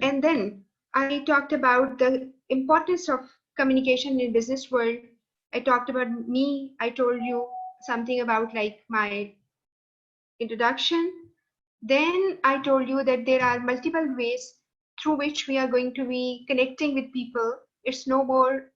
And then I talked about the importance of communication in business world. I talked about me. I told you something about like my introduction. Then I told you that there are multiple ways through which we are going to be connecting with people. It's no more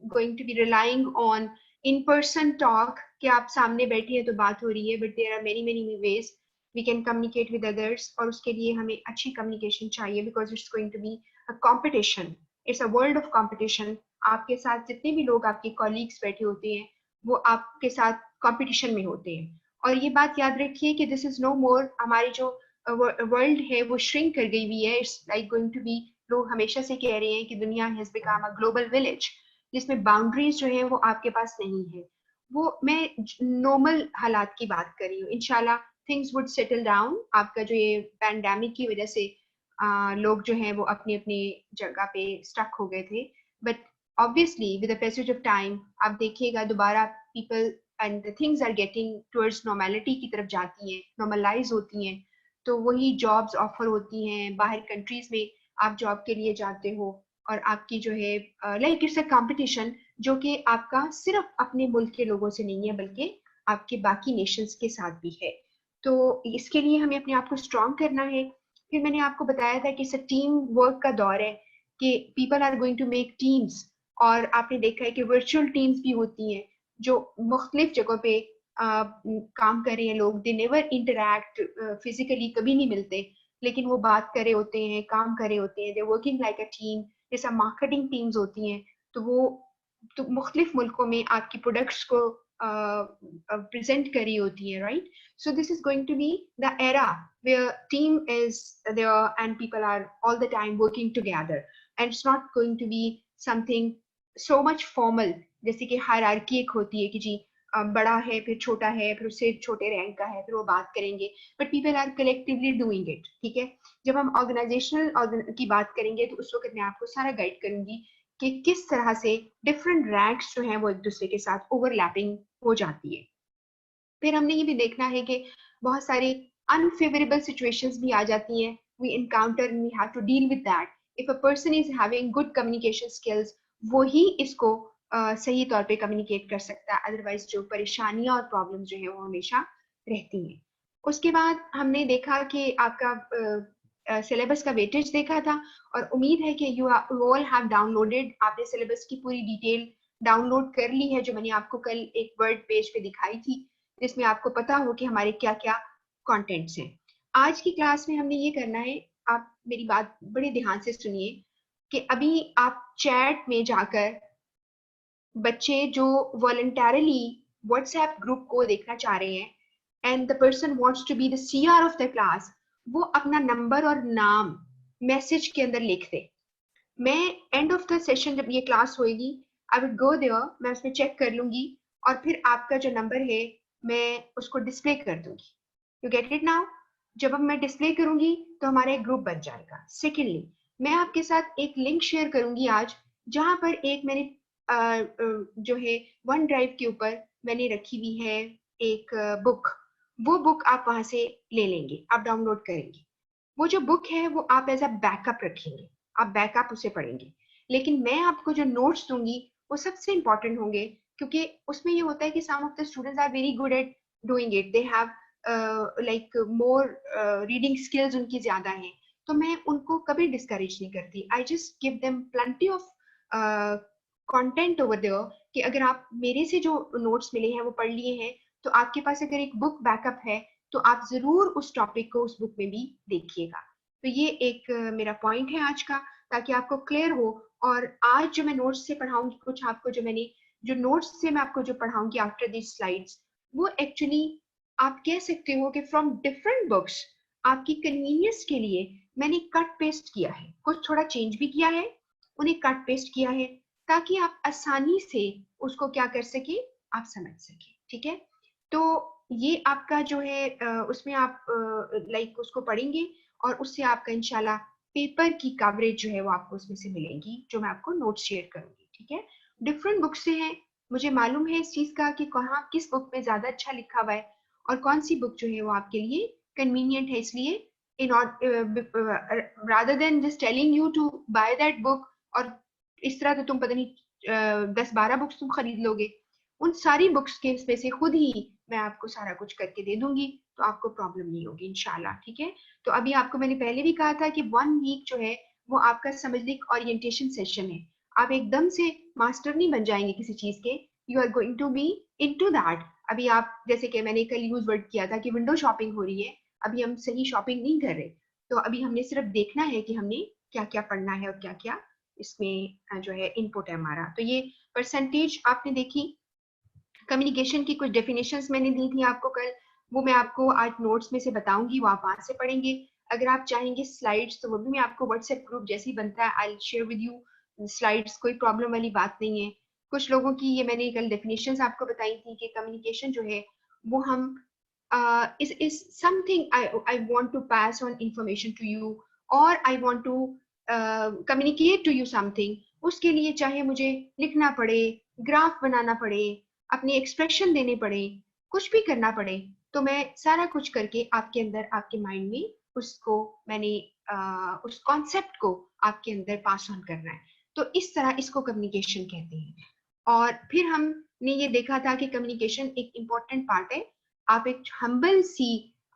going to be relying on in-person talk कि आप सामने बैठी है तो बात हो रही है, but there are many ways we can communicate with others और उसके लिए हमें अच्छी communication चाहिए because it's going to be a competition. It's a world of competition. आपके साथ जितने भी लोग आपके colleagues बैठे होते हैं वो आपके साथ competition में होते हैं. और ये बात याद रखिए कि दिस इज नो मोर, हमारी जो वर्ल्ड है वो श्रिंक कर गई हुई है. It's like going to be, लोग हमेशा से कह रहे हैं कि दुनिया has become a global village जिसमें बाउंड्रीज जो है वो आपके पास नहीं है. वो मैं नॉर्मल हालात की बात कर रही हूँ. इंशाल्लाह थिंग्स वुड सेटल डाउन. आपका जो ये पैंडेमिक की वजह से लोग जो हैं वो अपनी अपनी जगह पे स्टक हो गए थे, but obviously with the passage of time आप देखिएगा दोबारा people and the things are getting towards normality की तरफ जाती हैं, normalize होती हैं. तो वही jobs offer होती हैं, बाहर countries में आप job के लिए जाते हो और आपकी जो है like it's a competition जो कि आपका सिर्फ अपने मुल्क के लोगों से नहीं है बल्कि आपके बाकी nations के साथ भी है. तो इसके लिए हमें अपने आप को strong करना है. फिर मैंने आपको बताया था कि इस टीम वर्क का दौर है कि people are going to make teams, और आपने देखा है कि virtual teams भी होती हैं जो मुख्तलिफ जगहों पे काम कर रहे हैं लोग. दे नेवर इंटरैक्ट फिजिकली, कभी नहीं मिलते, लेकिन वो बात कर रहे होते हैं, काम कर रहे होते हैं. They working like a team. जैसा मार्केटिंग टीम्स होती हैं तो वो तो मुख्तलिफ मुल्कों में आपकी प्रोडक्ट्स को प्रेजेंट कर रही होती है, right. So this is going to be the era where team is there and people are all the time working together, and it's not going to be something so much formal जैसे कि hierarchy एक होती है कि जी बड़ा है फिर छोटा है फिर उससे छोटे रैंक का है फिर वो बात करेंगे, but people are collectively doing it. ठीक है, जब हम ऑर्गेनाइजेशनल की बात करेंगे तो उस वक्त मैं आपको सारा गाइड करूंगी कि किस तरह से डिफरेंट रैंक्स जो हैं वो एक दूसरे के साथ ओवरलैपिंग हो जाती है. फिर हमने ये भी देखना है कि बहुत सारी अनफेवरेबल सिचुएशंस भी आ जाती हैं. We encounter and we have to deal with that. If a person is having good communication skills वो ही इसको सही तौर पे कम्युनिकेट कर सकता है, अदरवाइज जो परेशानियां और प्रॉब्लम्स जो है वो हमेशा रहती हैं. उसके बाद हमने देखा कि आपका सिलेबस का वेटेज देखा था, और उम्मीद है कि यू ऑल हैव डाउनलोडेड, आपने सिलेबस की पूरी डिटेल डाउनलोड कर ली है जो मैंने आपको कल एक वर्ड पेज पे दिखाई थी, जिसमें आपको पता हो कि हमारे क्या क्या कंटेंट्स हैं. आज की क्लास में हमने ये करना है, आप मेरी बात बड़े ध्यान से सुनिए, कि अभी आप चैट में जाकर बच्चे जो वॉलंटरली व्हाट्सएप ग्रुप को देखना चाह रहे हैं and the person wants to be the CR of the class, वो अपना नंबर और नाम मैसेज के अंदर लिख दे. मैं एंड ऑफ द सेशन जब ये क्लास होएगी आई वुड गो देयर, मैं उसमें चेक कर लूंगी और फिर आपका जो नंबर है मैं उसको डिस्प्ले कर दूंगी. You get it now. जब अब मैं डिस्प्ले करूंगी तो हमारा एक ग्रुप बन जाएगा. सेकेंडली, मैं आपके साथ एक लिंक शेयर करूंगी आज, जहां पर एक मैंने जो है वन ड्राइव के ऊपर मैंने रखी हुई है एक बुक. वो बुक आप वहां से ले लेंगे, आप डाउनलोड करेंगे. वो जो बुक है वो आप एज अ बैकअप रखेंगे, आप बैकअप उसे पढ़ेंगे. लेकिन मैं आपको जो नोट्स दूंगी वो सबसे इंपॉर्टेंट होंगे, क्योंकि उसमें ये होता है कि some of the students are very good at doing it, they have like more reading skills उनकी ज्यादा हैं, तो मैं उनको कभी डिस्करेज नहीं करती. I just give them plenty of content over there कि अगर आप मेरे से जो नोट्स मिले हैं वो पढ़ लिए हैं तो आपके पास अगर एक बुक बैकअप है तो आप जरूर उस टॉपिक को उस बुक में भी देखिएगा. तो ये एक मेरा पॉइंट है आज का, ताकि आपको क्लियर हो. और आज जो मैं नोट्स से पढ़ाऊंगी, कुछ आपको जो मैंने जो नोट्स से मैं आपको जो पढ़ाऊंगी आफ्टर दिस स्लाइड्स, वो एक्चुअली आप कह सकते हो कि फ्रॉम डिफरेंट बुक्स आपकी कन्वीनियंस के लिए मैंने कट पेस्ट किया है, कुछ थोड़ा चेंज भी किया है, उन्हें कट पेस्ट किया है ताकि आप आसानी से उसको क्या कर सके, आप समझ सके. ठीक है, तो ये आपका जो है उसमें आप लाइक उसको पढ़ेंगे और उससे आपका इंशाल्लाह पेपर की कवरेज जो है वो आपको उसमें से मिलेगी, जो मैं आपको नोट्स शेयर करूंगी. ठीक है, डिफरेंट बुक से हैं, मुझे मालूम है इस चीज का कि कहाँ किस बुक में ज्यादा अच्छा लिखा हुआ है और कौन सी बुक जो है वो आपके लिए कन्वीनियंट है, इसलिए in rather than just telling you to buy that book, और इस तरह तो तुम पता नहीं 10-12 बुक्स तुम खरीद लोगे, उन सारी बुक्स के में से खुद ही मैं आपको सारा कुछ करके दे दूंगी, तो आपको प्रॉब्लम नहीं होगी इंशाल्लाह, ठीक है। तो अभी आपको मैंने पहले भी कहा था कि 1 वीक जो है वो आपका समझने का ओरिएंटेशन सेशन है। आप एकदम से मास्टर नहीं बन जाएंगे किसी चीज के, you are going to be into that. अभी आप जैसे कि मैंने कल यूज वर्ड किया था कि विंडो शॉपिंग हो रही है, अभी हम सही शॉपिंग नहीं कर रहे, तो अभी हमने सिर्फ देखना है कि हमने क्या क्या पढ़ना है और क्या क्या इसमें जो है इनपुट है हमारा। तो ये परसेंटेज आपने देखी, कम्युनिकेशन की कुछ डेफिनेशंस मैंने दी थी आपको कल, वो मैं आपको आज नोट्स में से बताऊंगी, वो आप वहां से पढ़ेंगे। अगर आप चाहेंगे स्लाइड्स तो वो भी मैं आपको व्हाट्सएप ग्रुप जैसे ही बनता है I share with you slides, कोई प्रॉब्लम वाली बात नहीं है। कुछ लोगों की ये मैंने कल डेफिनेशंस आपको बताई थी कि कम्युनिकेशन जो है वो हम is something I want to pass on information to you, or I want to communicate to you something, उसके लिए चाहे मुझे लिखना पड़े, ग्राफ बनाना पड़े, अपने एक्सप्रेशन देने पड़े, कुछ भी करना पड़े, तो मैं सारा कुछ करके आपके अंदर, आपके माइंड में उसको मैंने उस कॉन्सेप्ट को आपके अंदर पास ऑन करना है। तो इस तरह इसको कम्युनिकेशन कहते हैं। और फिर हमने ये देखा था कि कम्युनिकेशन एक इम्पॉर्टेंट पार्ट है। आप एक हम्बल सी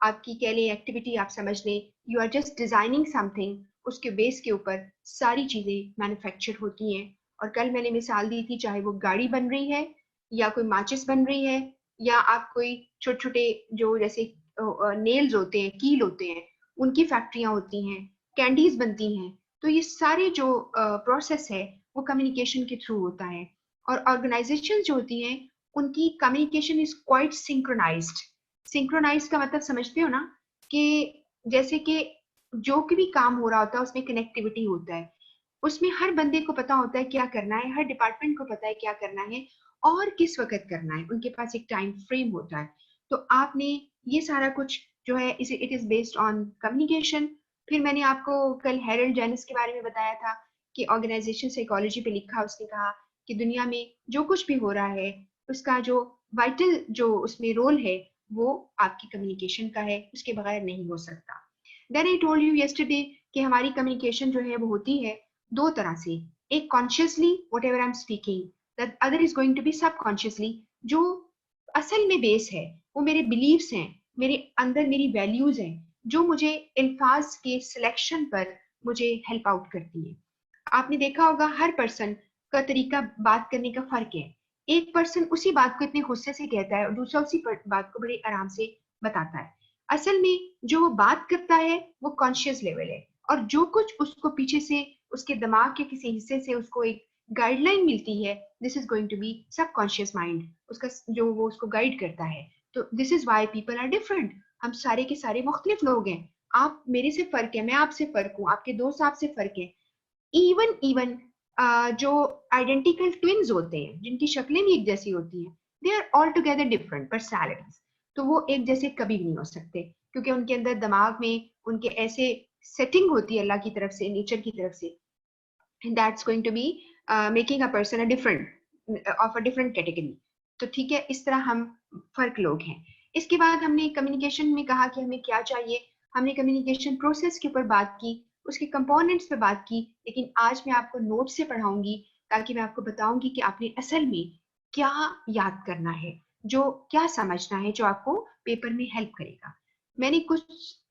आपकी कह लें एक्टिविटी आप समझ लें, you are just designing something, उसके बेस के ऊपर सारी चीजें मैन्युफैक्चर होती हैं। और कल मैंने मिसाल दी थी, चाहे वो गाड़ी बन रही है या कोई माचिस बन रही है, या आप कोई छोटे छोटे जो जैसे नेल्स होते हैं, कील होते हैं, उनकी फैक्ट्रियां होती हैं, कैंडीज बनती हैं। तो ये सारे जो प्रोसेस है वो कम्युनिकेशन के थ्रू होता है। और ऑर्गेनाइजेशन जो होती हैं उनकी communication is quite synchronised. Synchronise का मतलब समझते हो ना, कि जैसे कि जो भी काम हो रहा होता है उसमें कनेक्टिविटी होता है, उसमें हर बंदे को पता होता है क्या करना है, हर डिपार्टमेंट को पता है क्या करना है और किस वक्त करना है, उनके पास एक टाइम फ्रेम होता है। तो आपने ये सारा कुछ जो है it is based on communication. फिर मैंने आपको कल हैरल्ड जेनिस के बारे में बताया था कि ऑर्गेनाइजेशन साइकोलॉजी पे लिखा, उसने कहा कि दुनिया में जो कुछ भी हो रहा है उसका जो वाइटल जो उसमें रोल है वो आपकी कम्युनिकेशन का है, उसके बगैर नहीं हो सकता। Then I told you yesterday कि हमारी कम्युनिकेशन जो है वो होती है दो तरह से, एक consciously whatever I am speaking, that other is going to be subconsciously. जो असल में बेस है वो मेरे बिलीव्स हैं, मेरे अंदर मेरी वैल्यूज हैं, जो मुझे अल्फाज के सिलेक्शन पर मुझे हेल्प आउट करती है। आपने देखा होगा हर पर्सन का तरीका बात करने का फर्क है। एक पर्सन उसी बात को इतने गुस्से से कहता है और दूसरा उसी बात को बड़े आराम से बताता है। असल में जो वो बात करता है वो कॉन्शियस लेवल है, और जो कुछ उसको पीछे से उसके दिमाग के किसी हिस्से से उसको एक गाइडलाइन मिलती है, this is going to be subconscious mind, उसका जो वो उसको गाइड करता है। तो this is why people are different. हम सारे के सारे मुख्तलिफ लोग हैं, आप मेरे से फर्क है, मैं आपसे फर्क हूँ, आपके दोस्त आपसे फर्क है। इवन जो आइडेंटिकल ट्विन्स होते हैं जिनकी शक्लें भी एक जैसी होती हैं, they are all together different personalities. तो वो एक जैसे कभी भी नहीं हो सकते, क्योंकि उनके अंदर दिमाग में उनके ऐसे सेटिंग होती है अल्लाह की तरफ से, नेचर की तरफ से, that's going to be making a person a different of a different category. तो ठीक है, इस तरह हम फर्क लोग हैं। इसके बाद हमने कम्युनिकेशन में कहा कि हमें क्या चाहिए, हमने कम्युनिकेशन प्रोसेस के ऊपर बात की, उसके कंपोनेंट्स पे बात की, लेकिन आज मैं आपको नोट से पढ़ाऊंगी ताकि मैं आपको बताऊंगी कि आपने असल में क्या याद करना है, जो क्या समझना है, जो आपको पेपर में हेल्प करेगा। मैंने कुछ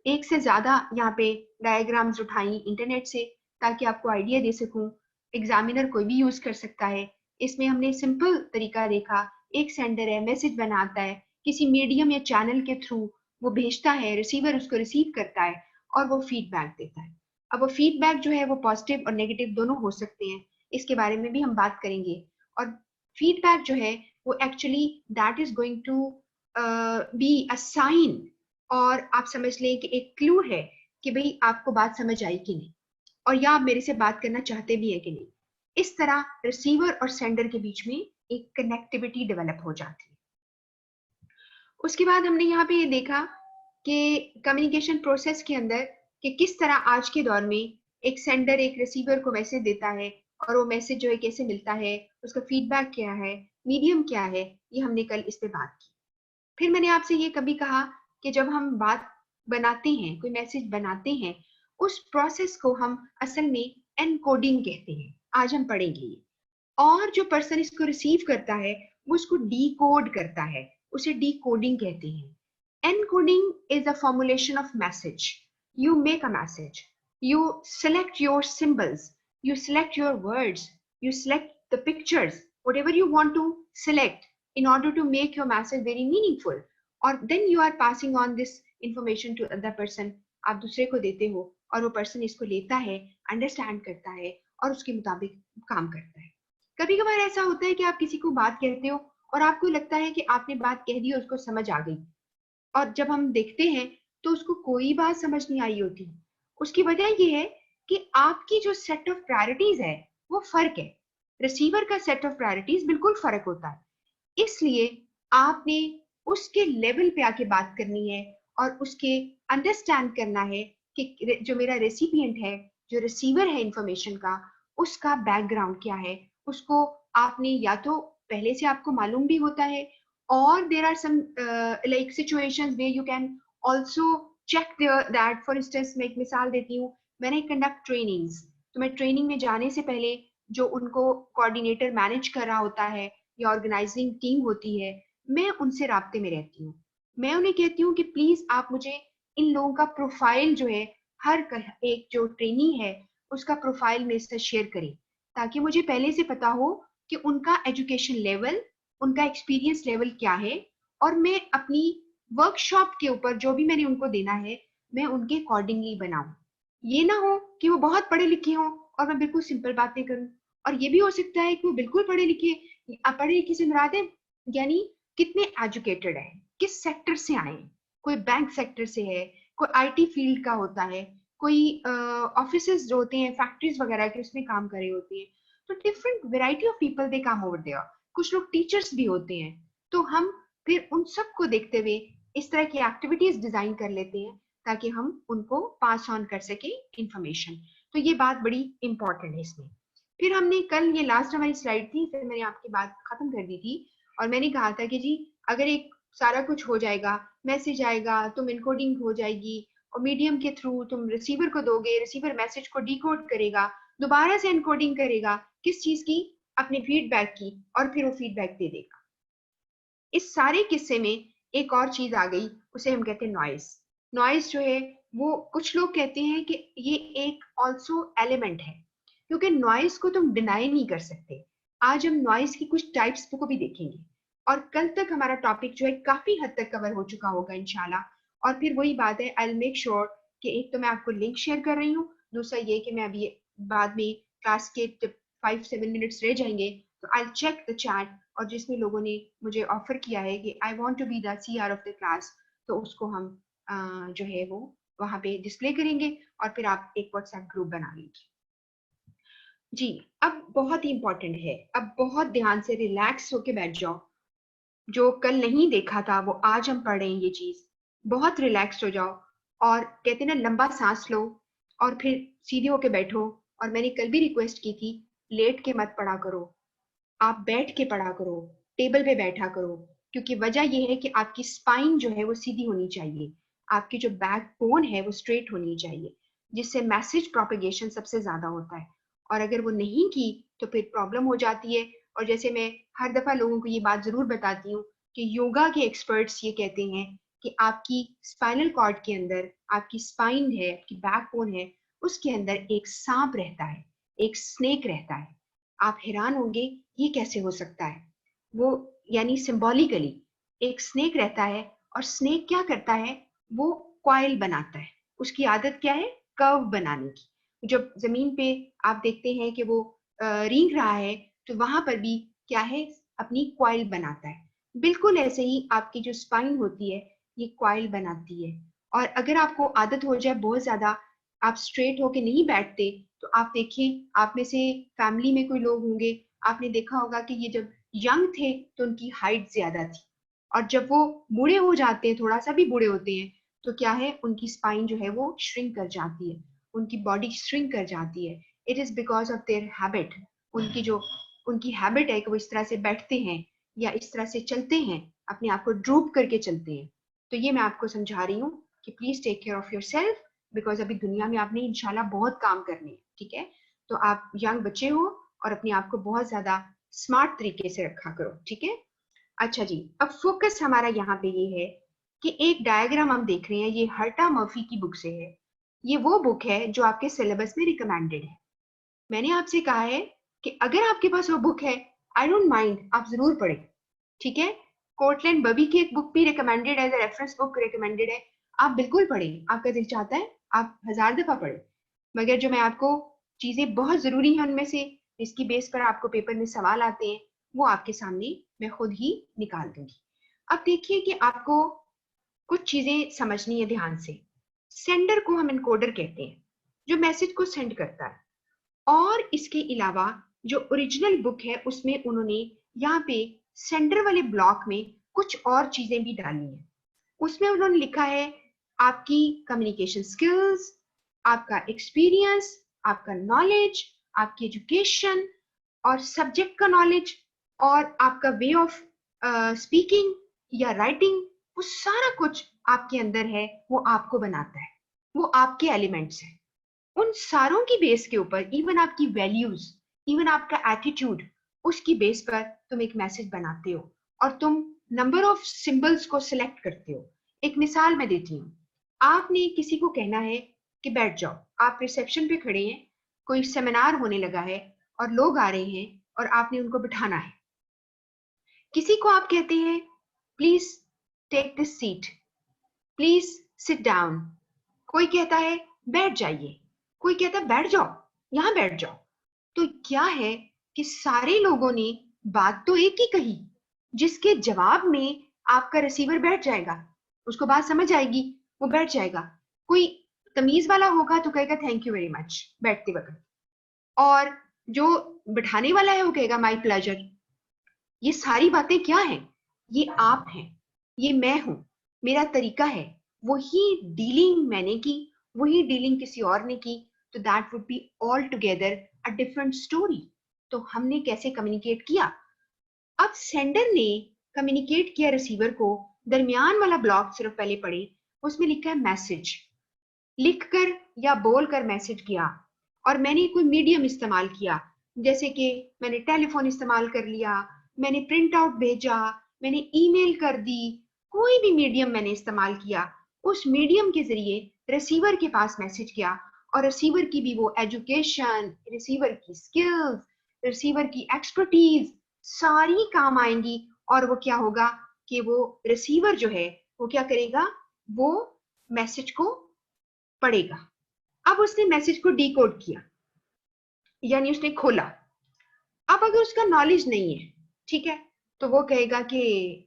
एक से ज्यादा यहाँ पे डायग्राम्स उठाई इंटरनेट से ताकि आपको आइडिया दे सकूं। एग्जामिनर कोई भी यूज कर सकता है। इसमें हमने सिंपल तरीका देखा, एक सेंडर है, मैसेज बनाता है, किसी मीडियम या चैनल के थ्रू वो भेजता है, रिसीवर उसको रिसीव करता है और वो फीडबैक देता है। अब वो फीडबैक जो है वो पॉजिटिव और नेगेटिव दोनों हो सकते हैं, इसके बारे में भी हम बात करेंगे। और फीडबैक जो है वो actually that is going to be a sign, और आप समझ लें कि एक क्लू है कि भाई आपको बात समझ आई कि नहीं, और या आप मेरे से बात करना चाहते भी है कि नहीं। इस तरह रिसीवर और सेंडर के बीच में एक कनेक्टिविटी डेवलप हो जाती है। उसके बाद हमने यहाँ पे ये देखा कि कम्युनिकेशन प्रोसेस के अंदर कि किस तरह आज के दौर में एक सेंडर एक रिसीवर को मैसेज देता है, और वो मैसेज जो है कैसे मिलता है, उसका फीडबैक क्या है, मीडियम क्या है, ये हमने कल इस पे बात की। फिर मैंने आपसे ये कभी कहा कि जब हम बात बनाते हैं, कोई मैसेज बनाते हैं, उस प्रोसेस को हम असल में एनकोडिंग कहते हैं। आज हम पढ़ेंगे ये। और जो पर्सन इसको रिसीव करता है वो उसको डिकोड करता है, उसे डिकोडिंग कहते हैं। Encoding is a formulation of message. You make a message, you select your symbols, you select your words, you select the pictures, whatever you want to select in order to make your message very meaningful. और then you are passing on this information to other person, आप दूसरे को देते हो और वो person इसको लेता है, अंडरस्टैंड करता है और उसके मुताबिक काम करता है। कभी कभार ऐसा होता है कि आप किसी को बात कहते हो और आपको लगता है कि आपने बात कह दी और उसको समझ आ गई, और जब हम देखते हैं तो उसको कोई बात समझ नहीं आई होती। उसकी वजह ये है कि आपकी जो सेट ऑफ प्रायोरिटीज है वो फर्क है, रिसीवर का सेट ऑफ प्रायोरिटीज बिल्कुल फर्क होता है। इसलिए आपने उसके लेवल पे आके बात करनी है और उसके अंडरस्टैंड करना है कि जो मेरा रेसिपिएंट है, जो रिसीवर है इंफॉर्मेशन का, उसका बैकग्राउंड क्या है। उसको आपने या तो पहले से आपको मालूम भी होता है, और there are some like situations where you can also check that. for instance, मैं एक मिसाल देती हूँ, मैंने कंडक्ट ट्रेनिंग्स, तो मैं ट्रेनिंग में जाने से पहले जो उनको कोऑर्डिनेटर मैनेज कर रहा होता है या ऑर्गेनाइजिंग टीम होती है, मैं उनसे राब्ते में रहती हूँ। मैं उन्हें कहती हूँ कि प्लीज आप मुझे इन लोगों का प्रोफाइल जो है, हर एक जो ट्रेनी है उसका प्रोफाइल मेरे साथ शेयर करें, ताकि मुझे पहले से पता हो कि उनका एजुकेशन लेवल, उनका एक्सपीरियंस लेवल क्या है, और मैं अपनी वर्कशॉप के ऊपर जो भी मैंने उनको देना है मैं उनके अकॉर्डिंगली बनाऊं। ये ना हो कि वो बहुत पढ़े लिखे हों और मैं बिल्कुल सिंपल बातें करूं। और ये भी हो सकता है कि वो बिल्कुल पढ़े लिखे, पढ़े लिखे से मुराद है यानी कितने एजुकेटेड है, किस सेक्टर से आए हैं। कोई बैंक सेक्टर से है, कोई आईटी फील्ड का होता है, कोई ऑफिसेज जो होते हैं, फैक्ट्रीज वगैरह के उसमें काम कर रहे होते हैं। तो different variety of people they काम ओवर देयर। कुछ लोग टीचर्स भी होते हैं। तो हम फिर उन सब को देखते हुए इस तरह की एक्टिविटीज डिजाइन कर लेते हैं ताकि हम उनको पास ऑन कर सके इंफॉर्मेशन। तो ये बात बड़ी इंपॉर्टेंट है इसमें। फिर हमने कल, ये लास्ट हमारी स्लाइड थी, फिर मैंने आपकी बात खत्म कर दी थी और मैंने कहा था कि जी अगर एक सारा कुछ हो जाएगा, मैसेज आएगा, तुम इनकोडिंग हो जाएगी और मीडियम के थ्रू तुम रिसीवर को दोगे, रिसीवर मैसेज को डिकोड करेगा, दोबारा से एनकोडिंग करेगा, किस चीज की, अपने फीडबैक की, और फिर वो फीडबैक दे देगा। इस सारे किस्से में एक और चीज आ गई, उसे हम कहते हैं नॉइज। नॉइज जो है वो कुछ लोग कहते हैं कि ये एक ऑल्सो एलिमेंट है, क्योंकि नॉइज को तुम डिनाई नहीं कर सकते। आज हम नॉइज की कुछ टाइप्स को भी देखेंगे और कल तक हमारा टॉपिक जो है काफी हद तक कवर हो चुका होगा इंशाल्लाह। और फिर वही बात है, आई विल मेक श्योर कि एक तो मैं आपको लिंक शेयर कर रही हूँ, दूसरा ये कि मैं अभी बाद में क्लास के 5-7 मिनट्स रह जाएंगे तो आई चेक द चैट, और जिसमें लोगों ने मुझे ऑफर किया है कि I want to be the CR of the class, तो उसको हम जो है वो वहां पे डिस्प्ले करेंगे और फिर आप एक व्हाट्सएप ग्रुप बना लीजिए। जी, अब बहुत ही इंपॉर्टेंट है, अब बहुत ध्यान से रिलैक्स होके बैठ जाओ। जो कल नहीं देखा था वो आज हम पढ़ रहे हैं ये चीज। बहुत रिलैक्स हो जाओ और कहते ना लंबा सांस लो और फिर सीधे होके बैठो। और मैंने कल भी रिक्वेस्ट की थी, लेट के मत पढ़ा करो, आप बैठ के पढ़ा करो, टेबल पे बैठा करो। क्योंकि वजह यह है कि आपकी स्पाइन जो है वो सीधी होनी चाहिए, आपकी जो बैक बोन है वो स्ट्रेट होनी चाहिए, जिससे मैसेज प्रोपेगेशन सबसे ज्यादा होता है। और अगर वो नहीं की तो फिर प्रॉब्लम हो जाती है। और जैसे मैं हर दफा लोगों को ये बात जरूर बताती हूँ कि योगा के एक्सपर्ट्स ये कहते हैं कि आपकी स्पाइनल कॉर्ड के अंदर, आपकी स्पाइन है, आपकी बैकबोन है, उसके अंदर एक सांप रहता है, एक स्नेक रहता है। आप हैरान होंगे ये कैसे हो सकता है। वो यानी सिंबॉलिकली एक स्नेक रहता है, और स्नेक क्या करता है, वो कॉइल बनाता है। उसकी आदत क्या है, कर्व बनाने की। जब जमीन पे आप देखते हैं कि वो रेंग रहा है तो वहां पर भी क्या है, अपनी कॉइल बनाता है। बिल्कुल ऐसे ही आपकी जो स्पाइन होती है ये कॉइल बनाती है। और अगर आपको आदत हो जाए बहुत ज्यादा, आप स्ट्रेट होके नहीं बैठते, तो आप देखिए आप में से फैमिली में कोई लोग होंगे, आपने देखा होगा कि ये जब यंग थे तो उनकी हाइट ज्यादा थी, और जब वो बूढ़े हो जाते हैं, थोड़ा सा भी बूढ़े होते हैं, तो क्या है, उनकी स्पाइन जो है वो श्रिंक कर जाती है, उनकी बॉडी श्रिंक कर जाती है। It is because of their habit. उनकी जो उनकी हैबिट है कि वो इस तरह से बैठते हैं या इस तरह से चलते हैं, अपने आप को ड्रूप करके चलते हैं। तो ये मैं आपको समझा रही हूँ कि please take care of yourself, because अभी दुनिया में आपने इंशाल्लाह बहुत काम करने हैं, ठीक है? तो आप यंग बच्चे हो और अपने आप को बहुत ज्यादा स्मार्ट तरीके से रखा करो, ठीक है? अच्छा जी, अब फोकस हमारा यहाँ पे ये है कि एक डायग्राम हम देख रहे हैं, ये हर्टा मर्फी की बुक से है। ये वो बुक है जो आपके सिलेबस में रिकमेंडेड है। मैंने आपसे कहा है कि अगर आपके पास वो बुक है, आई डोंट माइंड, आप जरूर पढ़ें, ठीक है? कोर्टलैंड बबी की एक बुक भी recommended as a reference book recommended है, आप बिल्कुल पढ़ें, आपका दिल चाहता है आप 1000 दफा पढ़ें। मगर जो मैं आपको चीजें बहुत जरूरी हैं उनमें से, इसकी बेस पर आपको पेपर में सवाल आते हैं, वो आपके सामने मैं खुद ही निकाल दूंगी। अब देखिए कि आपको कुछ चीजें समझनी है ध्यान से। सेंडर को हम एनकोडर कहते हैं, जो मैसेज को सेंड करता है। और इसके अलावा जो ओरिजिनल बुक है उसमें उन्होंने यहाँ पे सेंडर वाले ब्लॉक में कुछ और चीजें भी डाली हैं। उसमें उन्होंने लिखा है आपकी कम्युनिकेशन स्किल्स, आपका एक्सपीरियंस, आपका नॉलेज, आपकी एजुकेशन और सब्जेक्ट का नॉलेज और आपका वे ऑफ स्पीकिंग या राइटिंग, वो सारा कुछ आपके अंदर है, वो आपको बनाता है, वो आपके एलिमेंट्स हैं। उन सारों की बेस के ऊपर इवन आपकी वैल्यूज, इवन आपका एटीट्यूड, उसकी बेस पर तुम एक मैसेज बनाते हो और तुम नंबर ऑफ सिंबल्स को सिलेक्ट करते हो। एक मिसाल मैं देती हूँ, आपने किसी को कहना है कि बैठ जाओ, आप रिसेप्शन पे खड़े हैं, कोई सेमिनार होने लगा है और लोग आ रहे हैं और आपने उनको बिठाना है। किसी को आप कहते हैं please take this seat, please sit down. कोई कहता है बैठ जाइए, कोई कहता है बैठ जाओ, यहां बैठ जाओ। तो क्या है कि सारे लोगों ने बात तो एक ही कही, जिसके जवाब में आपका रिसीवर बैठ जाएगा, उसको बात समझ आएगी, वो बैठ जाएगा। कोई तमीज वाला होगा तो कहेगा थैंक यू वेरी मच बैठते वक्त, और जो बिठाने वाला है वो कहेगा माय प्लेजर। ये सारी बातें क्या हैं? ये आप हैं, ये मैं हूं, मेरा तरीका है। वही डीलिंग मैंने की, वही डीलिंग किसी और ने की, तो that would be all together a different story. तो हमने कैसे कम्युनिकेट किया? अब सेंडर ने कम्युनिकेट किया रिसीवर को, दरमियान वाला ब्लॉक सिर्फ पहले पढ़े, उसमें लिखा है मैसेज। लिखकर या बोलकर मैसेज किया, और मैंने कोई मीडियम इस्तेमाल किया, जैसे कि मैंने टेलीफोन इस्तेमाल कर लिया, मैंने प्रिंट आउट भेजा, मैंने ईमेल कर दी, कोई भी मीडियम मैंने इस्तेमाल किया। उस मीडियम के जरिए रिसीवर के पास मैसेज गया, और रिसीवर की भी वो एजुकेशन, रिसीवर की स्किल्स, रिसीवर की एक्सपर्टीज सारी काम आएंगी। और वो क्या होगा कि वो रिसीवर जो है वो क्या करेगा, वो मैसेज को पढ़ेगा। अब उसने मैसेज को डिकोड किया, यानी उसने खोला। अब अगर उसका नॉलेज नहीं है, ठीक है, तो वो कहेगा कि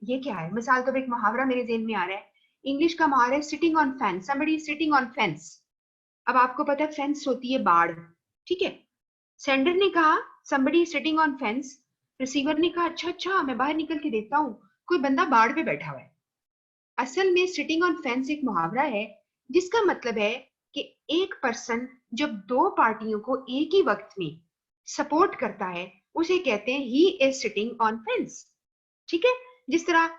ये क्या है। मिसाल तो एक मुहावरा मेरे जेहन में आ रहा है, इंग्लिश का मुहावरा है sitting on fence, somebody sitting on fence. अब आपको पता है फेंस होती है बाड़, ठीक है? सेंडर ने कहा somebody sitting on fence, receiver ने कहा अच्छा अच्छा मैं बाहर निकल के देखता हूँ, कोई बंदा बाड़ पे बैठा हुआ है। असल में सिटिंग ऑन फेंस एक मुहावरा है जिसका मतलब है कि एक पर्सन जब दो पार्टियों को एक ही वक्त में सपोर्ट करता है, उसे कहते हैं he is sitting on fence, ठीक है? जिस तरह,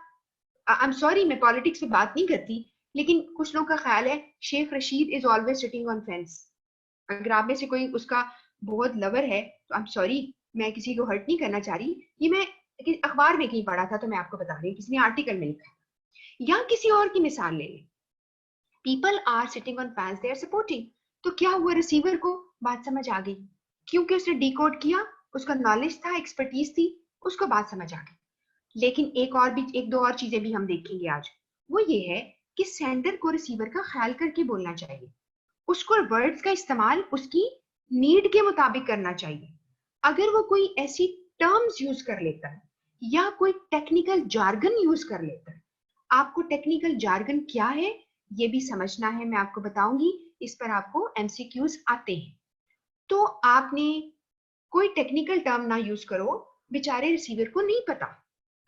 आई एम सॉरी मैं पॉलिटिक्स पे बात नहीं करती, लेकिन कुछ लोगों का ख्याल है Sheikh Rashid is always sitting on fence. अगर आप में से कोई उसका बहुत लवर है तो आई एम सॉरी, मैं किसी को हर्ट नहीं करना चाह रही, ये मैं अखबार में कहीं पढ़ा था तो मैं आपको बता रही हूँ, किसी ने आर्टिकल में लिखा। या किसी और की मिसाल ले लें, people are sitting on fence, they are supporting. तो क्या हुआ, रिसीवर को बात समझ आ गई, क्योंकि उसने डिकोड किया, उसका नॉलेज था, एक्सपर्टीज थी, उसको बात समझ आ गई। लेकिन एक दो और चीजें भी हम देखेंगे आज। वो ये है कि सेंडर को रिसीवर का ख्याल करके बोलना चाहिए, उसको वर्ड्स का इस्तेमाल उसकी नीड के मुताबिक करना चाहिए। अगर वो कोई ऐसी टर्म्स यूज कर लेता है या कोई टेक्निकल जार्गन यूज कर लेता है, आपको टेक्निकल जार्गन क्या है ये भी समझना है, मैं आपको बताऊंगी, इस पर आपको एमसीक्यूज आते हैं। तो आपने कोई टेक्निकल टर्म ना यूज करो, बेचारे रिसीवर को नहीं पता।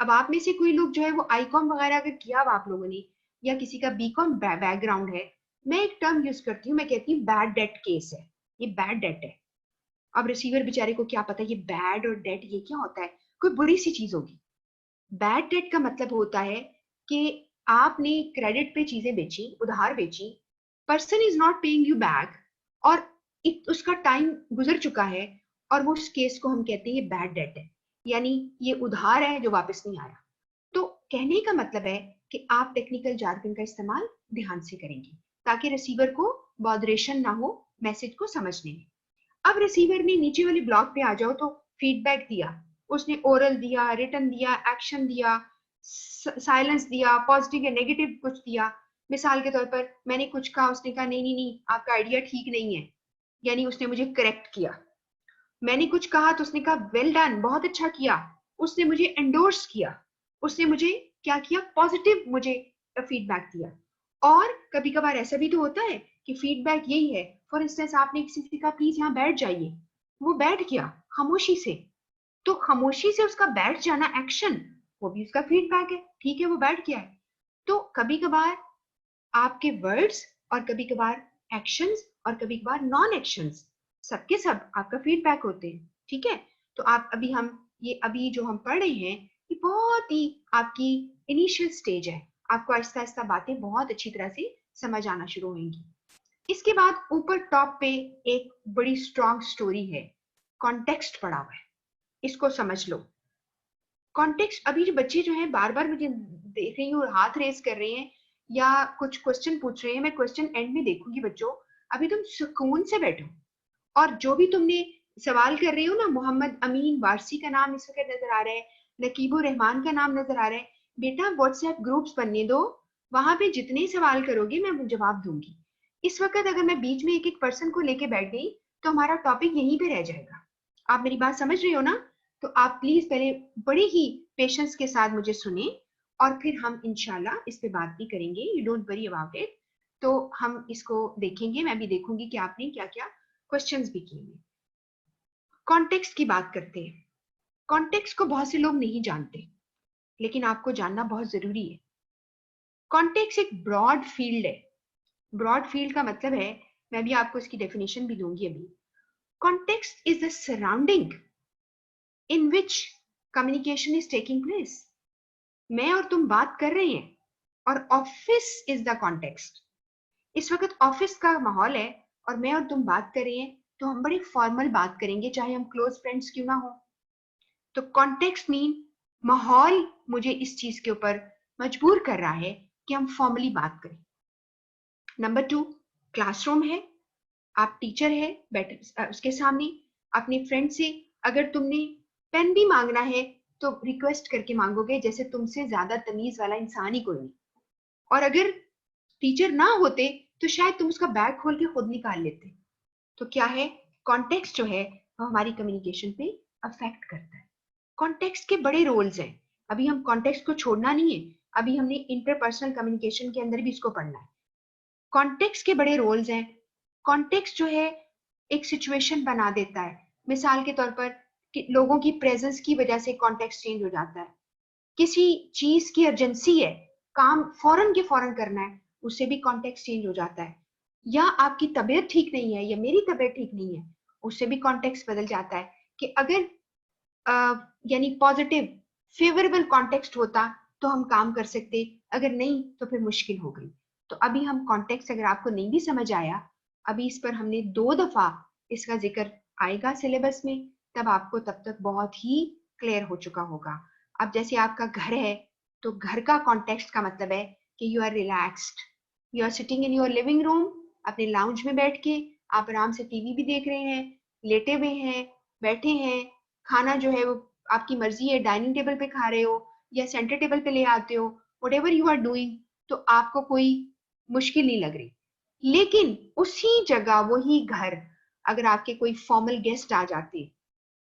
अब आप में से कोई लोग जो है वो आईकॉम वगैरह अगर किया आप लोगों ने, या किसी का बीकॉम बैकग्राउंड है, मैं एक टर्म यूज करती हूँ, मैं कहती हूँ बैड डेट केस है, ये बैड डेट है। अब रिसीवर बेचारे को क्या पता ये बैड और डेट ये क्या होता है, कोई बुरी सी चीज होगी। बैड डेट का मतलब होता है कि आपने क्रेडिट पे चीजें बेची, उधार बेची, person is not paying you back, और उसका टाइम गुजर चुका है, और वो उस केस को हम कहते हैं ये बैड डेट है, यानी ये उधार है जो वापस नहीं आया। तो कहने का मतलब है कि आप टेक्निकल जार्गन का इस्तेमाल ध्यान से करेंगे ताकि रिसीवर को बॉदरेशन ना हो मैसेज को समझने में। अब रिसीवर ने नीचे वाले ब्लॉक पे आ जाओ तो फीडबैक दिया, उसने ओरल दिया, रिटन दिया, एक्शन दिया, साइलेंस दिया, पॉजिटिव या नेगेटिव कुछ दिया। मिसाल के तौर पर मैंने कुछ कहा, उसने कहा नहीं नहीं नहीं आपका आइडिया ठीक नहीं है, यानी उसने मुझे करेक्ट किया। मैंने कुछ कहा तो उसने कहा वेल डन, बहुत अच्छा किया, उसने मुझे एंडोर्स किया, उसने मुझे क्या किया, पॉजिटिव मुझे फीडबैक दिया। और कभी कभार ऐसा भी तो होता है कि फीडबैक यही है, फॉर इंस्टेंस आपने किसी से कहा प्लीज यहाँ बैठ जाइए, वो बैठ गया खामोशी से, तो खामोशी से उसका बैठ जाना एक्शन, वो भी उसका फीडबैक है, ठीक है वो बैठ गया है। तो कभी कभार आपके वर्ड्स और कभी कभार एक्शंस और कभी कभार नॉन एक्शंस, सबके सब आपका फीडबैक होते हैं, ठीक है। तो आप अभी जो हम पढ़ रहे हैं ये बहुत ही आपकी इनिशियल स्टेज है, आपको आहिस्ता आहिस्ता बातें बहुत अच्छी तरह से समझ आना शुरू होंगी। इसके बाद ऊपर टॉप पे एक बड़ी स्ट्रॉन्ग स्टोरी है, कॉन्टेक्स्ट पड़ा हुआ है, इसको समझ लो। कॉन्टेक्स्ट, अभी जो बच्चे जो हैं बार बार मुझे देख रही हूँ और हाथ रेस कर रहे हैं या कुछ क्वेश्चन पूछ रहे हैं, मैं क्वेश्चन एंड में देखूंगी। बच्चों अभी तुम सुकून से बैठो, और जो भी तुमने सवाल कर रहे हो ना, मोहम्मद अमीन वारसी का नाम इस वक्त नजर आ रहा है, नकीबुर रहमान का नाम नजर आ रहा है, बेटा व्हाट्सएप ग्रुप्स बनने दो, वहां पे जितने सवाल करोगे मैं जवाब दूंगी। इस वक्त अगर मैं बीच में एक एक पर्सन को लेके बैठ गई तो हमारा टॉपिक यहीं पे रह जाएगा। आप मेरी बात समझ रहे हो ना? तो आप प्लीज पहले बड़े ही पेशेंस के साथ मुझे सुने, और फिर हम इंशाल्लाह इस पे बात भी करेंगे, you don't worry about it. तो हम इसको देखेंगे, मैं भी देखूंगी कि आपने क्या क्या क्वेश्चंस भी किए। कॉन्टेक्स्ट की बात करते हैं। कॉन्टेक्स्ट को बहुत से लोग नहीं जानते, लेकिन आपको जानना बहुत जरूरी है। कॉन्टेक्स्ट एक ब्रॉड फील्ड है। ब्रॉड फील्ड का मतलब है, मैं भी आपको इसकी डेफिनेशन भी दूंगी अभी। Context is the surrounding in which communication is taking place. मैं और तुम बात कर रहे हैं और ऑफिस इज द कॉन्टेक्स्ट। इस वक्त ऑफिस का माहौल है और मैं और तुम बात कर रहे हैं, तो हम बड़ी फॉर्मल बात करेंगे चाहे हम क्लोज फ्रेंड्स क्यों ना हो। तो कॉन्टेक्स्ट मीन माहौल मुझे इस चीज के ऊपर मजबूर कर रहा है कि हम फॉर्मली बात करें। नंबर 2, क्लासरूम है, आप टीचर है, बैठे उसके सामने अपने फ्रेंड से अगर तुमने पेन भी मांगना है तो रिक्वेस्ट करके मांगोगे जैसे तुमसे ज्यादा तमीज वाला इंसान ही कोई नहीं। और अगर टीचर ना होते तो शायद तुम उसका बैग खोल के खुद निकाल लेते। तो क्या है, कॉन्टेक्स्ट जो है वो हमारी कम्युनिकेशन पे अफेक्ट करता है। कॉन्टेक्स्ट के बड़े रोल्स हैं, अभी हम कॉन्टेक्स्ट को छोड़ना नहीं है, अभी हमने इंटरपर्सनल कम्युनिकेशन के अंदर भी इसको पढ़ना है। कॉन्टेक्स्ट के बड़े रोल्स हैं। कॉन्टेक्स्ट जो है एक सिचुएशन बना देता है, मिसाल के तौर पर कि लोगों की प्रेजेंस की वजह से कॉन्टेक्स्ट चेंज हो जाता है। किसी चीज की अर्जेंसी है, काम फौरन के फौरन करना है, उससे भी कॉन्टेक्स्ट चेंज हो जाता है। या आपकी तबीयत ठीक नहीं है या मेरी तबीयत ठीक नहीं है, उससे भी कॉन्टेक्स्ट बदल जाता है। कि अगर यानी पॉजिटिव फेवरेबल कॉन्टेक्स्ट होता तो हम काम कर सकते, अगर नहीं तो फिर मुश्किल हो गई। तो अभी हम कॉन्टेक्स्ट, अगर आपको नहीं भी समझ आया, अभी इस पर हमने 2 दफा इसका जिक्र आएगा सिलेबस में, तब आपको तब तक बहुत ही क्लियर हो चुका होगा। अब जैसे आपका घर है, तो घर का कॉन्टेक्स्ट का मतलब है कि you are relaxed, you are sitting in your living room, अपने लाउंज में बैठ के आप आराम से टीवी भी देख रहे हैं, लेटे हुए हैं, बैठे हैं, खाना जो है वो आपकी मर्जी है, डाइनिंग टेबल पे खा रहे हो या सेंटर टेबल पे ले आते हो, व्हाटएवर यू आर डूइंग, तो आपको कोई मुश्किल नहीं लग रही। लेकिन उसी जगह वही घर अगर आपके कोई फॉर्मल गेस्ट आ जाते,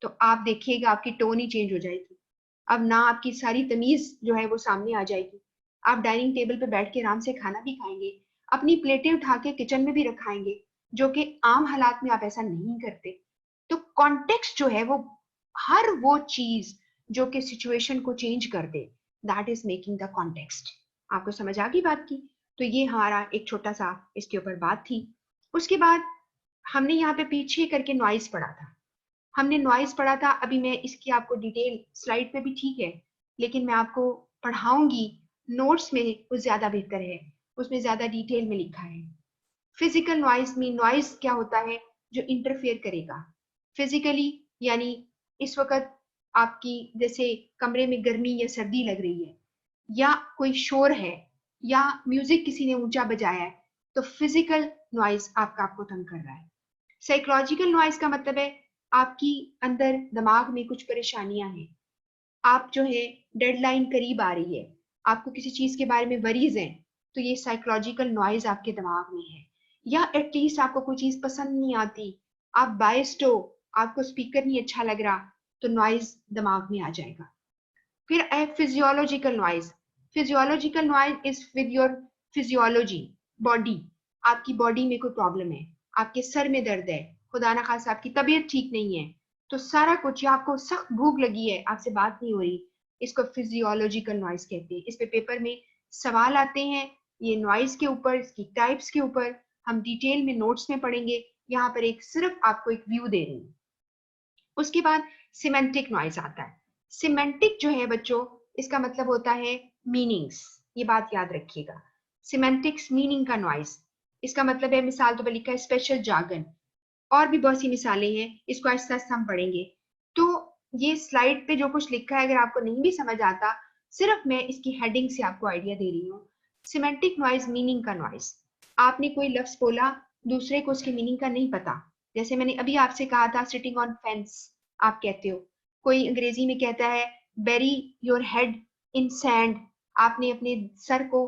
तो आप देखिएगा आपकी टोन ही चेंज हो जाएगी। अब ना आपकी सारी तमीज जो है वो सामने आ जाएगी। आप डाइनिंग टेबल पे बैठ के आराम से खाना भी खाएंगे, अपनी प्लेटें उठा के किचन में भी रखाएंगे, जो कि आम हालात में आप ऐसा नहीं करते। तो कॉन्टेक्स्ट जो है वो हर वो चीज जो कि सिचुएशन को चेंज कर दे, that is making the context. आपको समझ आ गई बात की? तो ये हमारा एक छोटा सा इसके ऊपर बात थी। उसके बाद हमने यहाँ पे पीछे करके नॉइज पढ़ा था। हमने नॉइज पढ़ा था, अभी मैं इसकी आपको डिटेल स्लाइड पे भी ठीक है, लेकिन मैं आपको पढ़ाऊंगी नोट्स में वो ज्यादा बेहतर है, उसमें ज्यादा डिटेल में लिखा है। फिजिकल नॉइज में नॉइज क्या होता है, जो इंटरफेयर करेगा फिजिकली, यानी इस वक्त आपकी जैसे कमरे में गर्मी या सर्दी लग रही है, या कोई शोर है, या म्यूजिक किसी ने ऊंचा बजाया है, तो फिजिकल नॉइज आपको तंग कर रहा है। साइकोलॉजिकल नॉइज का मतलब है आपकी अंदर दिमाग में कुछ परेशानियां हैं, आप जो है डेडलाइन करीब आ रही है, आपको किसी चीज के बारे में वरीज हैं, तो ये साइकोलॉजिकल नॉइज आपके दिमाग में है। या एटलीस्ट आपको कोई चीज पसंद नहीं आती, आप बायस्ड हो, आपको स्पीकर नहीं अच्छा लग रहा, तो नॉइज दिमाग में आ जाएगा। फिर है physiological noise. Physiological noise is with your physiology, body. आपकी बॉडी में कोई प्रॉब्लम है, आपके सर में दर्द है, खुदा ना खासा आपकी तबीयत ठीक नहीं है, तो सारा कुछ, या आपको सख्त भूख लगी है, आपसे बात नहीं हो रही, इसको फिजियोलॉजिकल नॉइज कहते हैं। इस पे पेपर में सवाल आते हैं ये नॉइज के ऊपर, इसकी टाइप्स के ऊपर, हम डिटेल में नोट्स में पढ़ेंगे। यहाँ पर एक सिर्फ आपको एक व्यू दे रही हूँ। उसके बाद सिमेंटिक नॉइज आता है। सिमेंटिक जो है बच्चों, इसका मतलब होता है मीनिंग्स, ये बात याद रखिएगा। सिमेंटिक्स मीनिंग का नॉइज, इसका मतलब है, मिसाल तो लिखा है स्पेशल जार्गन, और भी बहुत सी मिसालें हैं, इसको आहिस्ता आहिस्ता हम पढ़ेंगे। तो ये स्लाइड पे जो कुछ लिखा है, अगर आपको नहीं भी समझ आता, सिर्फ मैं इसकी हेडिंग से आपको आइडिया दे रही हूँ। सिमेंटिक नॉइज मीनिंग का नॉइज, आपने कोई लफ्ज बोला, दूसरे को उसके मीनिंग का नहीं पता, जैसे मैंने अभी आपसे कहा था सिटिंग ऑन फेंस, आप कहते हो। कोई अंग्रेजी में कहता है bury your head in sand, आपने अपने सर को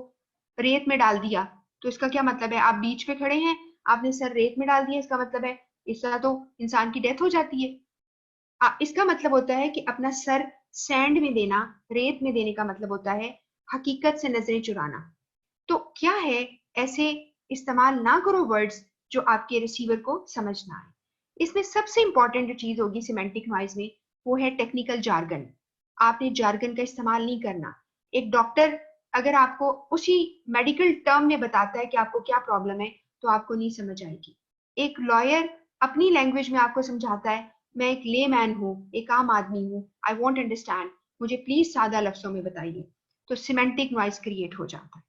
रेत में डाल दिया, तो इसका क्या मतलब है, आप बीच पे खड़े हैं, आपने सर रेत में डाल दिया, इसका मतलब है इस तरह तो इंसान की डेथ हो जाती है। इसका मतलब होता है कि अपना सर सैंड में देना, रेत में देने का मतलब होता है हकीकत से नजरें चुराना। तो क्या है, ऐसे इस्तेमाल ना करो वर्ड्स जो आपके रिसीवर को समझ ना आए। इसमें सबसे इंपॉर्टेंट जो चीज होगी सिमेंटिक नॉइज में, वो है टेक्निकल जार्गन। आपने जार्गन का इस्तेमाल नहीं करना। एक डॉक्टर अगर आपको उसी मेडिकल टर्म में बताता है कि आपको क्या प्रॉब्लम है, तो आपको नहीं समझ आएगी। एक लॉयर अपनी लैंग्वेज में आपको समझाता है, मैं एक ले मैन हूँ, एक आम आदमी हूँ, आई वॉन्ट अंडरस्टैंड, मुझे प्लीज सादा लफ्जों में बताइए, तो सिमेंटिक नॉइज क्रिएट हो जाता है।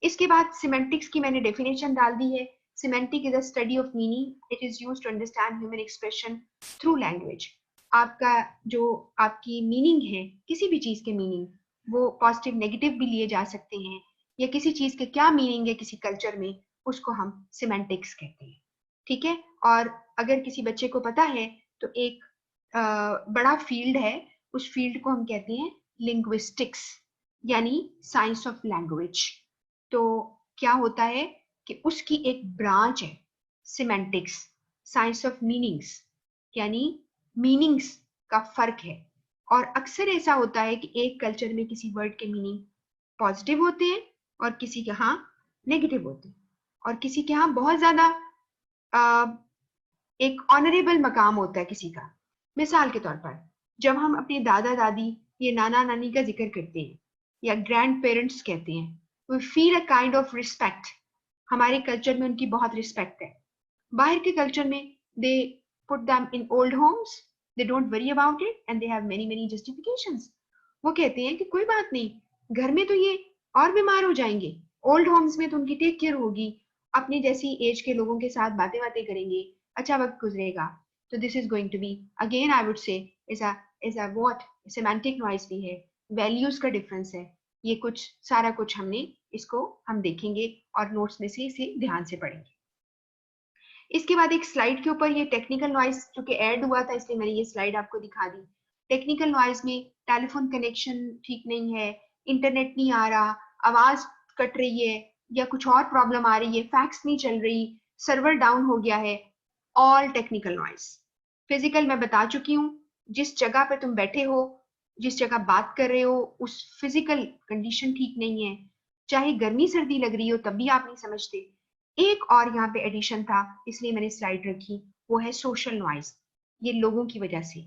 इसके बाद सिमेंटिक्स की मैंने डेफिनेशन डाल दी है। Semantic is a study of meaning, it is used to understand human expression through language. आपका जो आपकी मीनिंग है, किसी भी चीज के मीनिंग, वो पॉजिटिव नेगेटिव भी लिए जा सकते हैं, या किसी चीज के क्या मीनिंग है किसी कल्चर में, उसको हम सिमेंटिक्स कहते हैं। ठीक है, और अगर किसी बच्चे को पता है, तो एक बड़ा फील्ड है, उस फील्ड को हम कहते हैं लिंग्विस्टिक्स, यानी साइंस ऑफ लैंग्वेज। तो क्या होता है कि उसकी एक ब्रांच है सिमेंटिक्स, साइंस ऑफ मीनिंग्स, यानी मीनिंग्स का फर्क है। और अक्सर ऐसा होता है कि एक कल्चर में किसी वर्ड के मीनिंग पॉजिटिव होते हैं, और किसी के यहाँ नेगेटिव होते हैं, और किसी के यहाँ बहुत ज्यादा एक ऑनरेबल मकाम होता है किसी का। मिसाल के तौर पर, जब हम अपने दादा दादी या नाना नानी का जिक्र करते हैं, या ग्रैंड पेरेंट्स कहते हैं, we feel a kind of respect. हमारे कल्चर में उनकी बहुत रिस्पेक्ट है। बाहर के कल्चर में they put them in old homes, they don't worry about it, and they have many many justifications. वो कहते हैं कि कोई बात नहीं, घर में तो ये और बीमार हो जाएंगे, ओल्ड होम्स में तो उनकी टेक केयर होगी, अपनी जैसी एज के लोगों के साथ बातें बातें करेंगे, अच्छा वक्त गुजरेगा। तो this is going to be, again I would say, is a what semantic noise भी है, वैल्यूज का डिफरेंस है। ये कुछ सारा कुछ हमने इसको हम देखेंगे, और नोट्स में से इसे ध्यान से पढ़ेंगे। इसके बाद एक स्लाइड के ऊपर ये टेक्निकल नॉइज चूंकि ऐड हुआ था, इसलिए मैंने ये स्लाइड आपको दिखा दी। टेक्निकल नॉइज में टेलीफोन कनेक्शन ठीक नहीं है, इंटरनेट नहीं आ रहा, आवाज कट रही है, या कुछ और प्रॉब्लम आ रही है, फैक्स नहीं चल रही, सर्वर डाउन हो गया है, ऑल टेक्निकल नॉइज। फिजिकल मैं बता चुकी हूँ, जिस जगह पे तुम बैठे हो, जिस जगह बात कर रहे हो, उस फिजिकल कंडीशन ठीक नहीं है, चाहे गर्मी सर्दी लग रही हो तब भी आप नहीं समझते। एक और यहाँ पे एडिशन था, इसलिए मैंने स्लाइड रखी, वो है सोशल नॉइज। ये लोगों की वजह से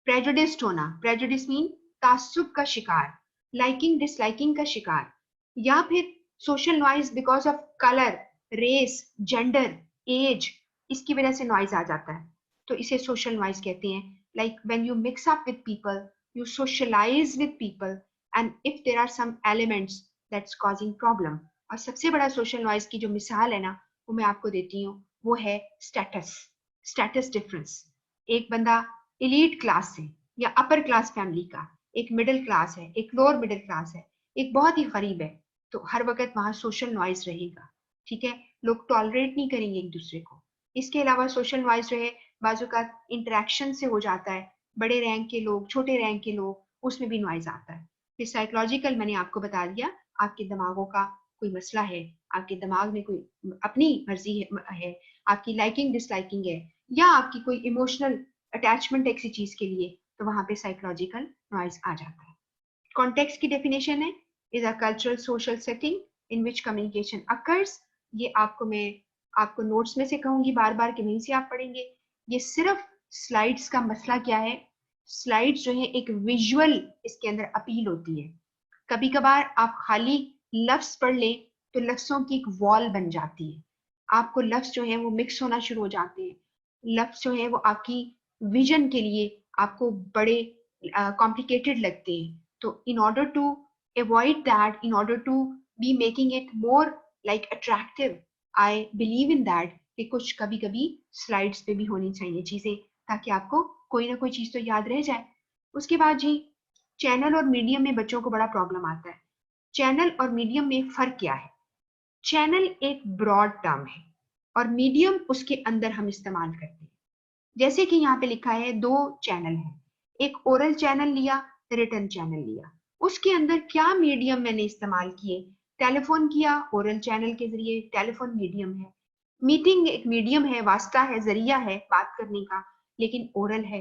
प्रेजुडिस्ड होना, प्रेजुडिस मीन तासुब का शिकार, लाइकिंग डिसलाइकिंग का शिकार, या फिर social noise because of colour, race, gender, age, इसकी वजह से नॉइज आ जाता है, तो इसे सोशल नॉइज कहते हैं। Like when you mix up with people, you socialize with people, and if there are some elements that's causing problem. और सबसे बड़ा सोशल नॉइज की जो मिसाल है ना, वो मैं आपको देती हूँ, वो है स्टेटस डिफरेंस। एक बंदा एलीट क्लास से या अपर क्लास फैमिली का, एक मिडिल क्लास है, एक लोअर मिडिल क्लास है, एक बहुत ही गरीब है, तो हर वक्त वहां सोशल नॉइज रहेगा। ठीक है, लोग टॉलरेट नहीं करेंगे एक दूसरे को। इसके अलावा सोशल नॉइज रहे, बाजू का इंटरेक्शन से हो जाता है, बड़े रैंक के लोग, छोटे रैंक के लोग, उसमें भी नॉइज आता है। फिर साइकोलॉजिकल मैंने आपको बता दिया, आपके दिमागों का कोई मसला है, आपके दिमाग में कोई अपनी मर्जी है, आपकी लाइकिंग डिसलाइकिंग है, या आपकी कोई इमोशनल अटैचमेंट है किसी चीज के लिए, तो वहां पे साइकोलॉजिकल नॉइज आ जाता है। कॉन्टेक्स्ट की डेफिनेशन है, is a cultural social setting in which communication occurs. ये आपको नोट्स में से कहूंगी बार बार कि वहीं से आप पढ़ेंगे। ये सिर्फ स्लाइड्स का मसला क्या है, स्लाइड्स जो है एक विजुअल इसके अंदर अपील होती है। कभी कभार आप खाली लफ्ज पढ़ ले तो लफ्जों की एक वॉल बन जाती है, आपको लफ्ज जो है वो मिक्स होना शुरू हो जाते हैं, लफ्ज जो है वो आपकी विजन के लिए आपको बड़े कॉम्प्लिकेटेड लगते हैं। तो in order to avoid that, in order to be making it more like attractive, I believe in that कि कुछ कभी कभी स्लाइड्स पे भी होनी चाहिए चीजें, ताकि आपको कोई ना कोई चीज तो याद रह जाए। उसके बाद जी, चैनल और मीडियम में बच्चों को बड़ा प्रॉब्लम आता है। चैनल और मीडियम में फर्क क्या है? चैनल एक ब्रॉड टर्म है और मीडियम उसके अंदर हम इस्तेमाल करते हैं। जैसे कि यहाँ पे लिखा है 2 चैनल है, एक ओरल चैनल लिया, रिटन चैनल लिया। उसके अंदर क्या मीडियम मैंने इस्तेमाल किए? टेलीफोन किया, ओरल चैनल के जरिए, टेलीफोन मीडियम है। मीटिंग एक मीडियम है, वास्ता है, जरिया है बात करने का, लेकिन ओरल है।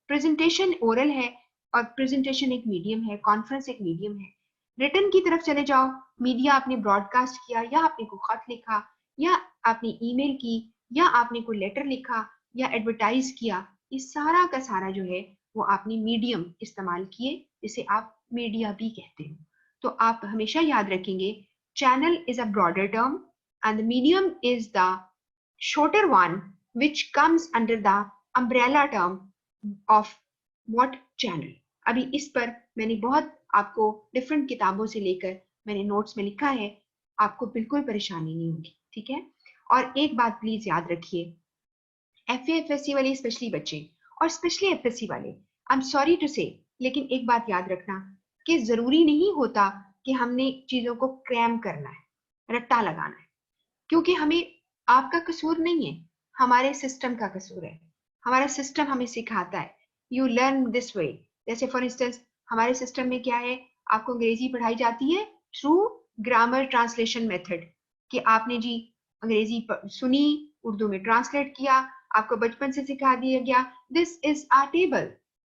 प्रेजेंटेशन ओरल है और प्रेजेंटेशन एक मीडियम है, कॉन्फ्रेंस एक मीडियम है। रिटन की तरफ चले जाओ, मीडिया आपने ब्रॉडकास्ट किया, या आपने कोई खत लिखा, या आपने ईमेल की, या आपने कोई लेटर लिखा, या एडवर्टाइज किया, ये सारा का सारा जो है वो आपने मीडियम इस्तेमाल किए, जिसे आप मीडिया भी कहते हो। तो आप हमेशा याद रखेंगे, channel is a broader term and the medium is the shorter one which comes under the umbrella term of what channel। अभी इस पर मैंने बहुत आपको डिफरेंट किताबों से लेकर मैंने नोट्स में लिखा है, आपको बिल्कुल परेशानी नहीं होगी। ठीक है, और एक बात प्लीज याद रखिए, एफएफएससी वाले स्पेशली बच्चे और स्पेशली एफएससी वाले, आई एम सॉरी टू से, लेकिन एक बात याद रखना कि जरूरी नहीं होता कि हमने चीजों को क्रैम करना है, रट्टा लगाना है, क्योंकि हमें आपका कसूर नहीं है, हमारे सिस्टम का कसूर है। हमारा सिस्टम हमें सिखाता है यू लर्न दिस वे। जैसे फॉर इंस्टेंस हमारे सिस्टम में क्या है, आपको अंग्रेजी पढ़ाई जाती है थ्रू ग्रामर ट्रांसलेशन मेथड, कि आपने जी अंग्रेजी सुनी, उर्दू में ट्रांसलेट किया, आपको बचपन से सिखा दिया गया दिस इज आ टेबल,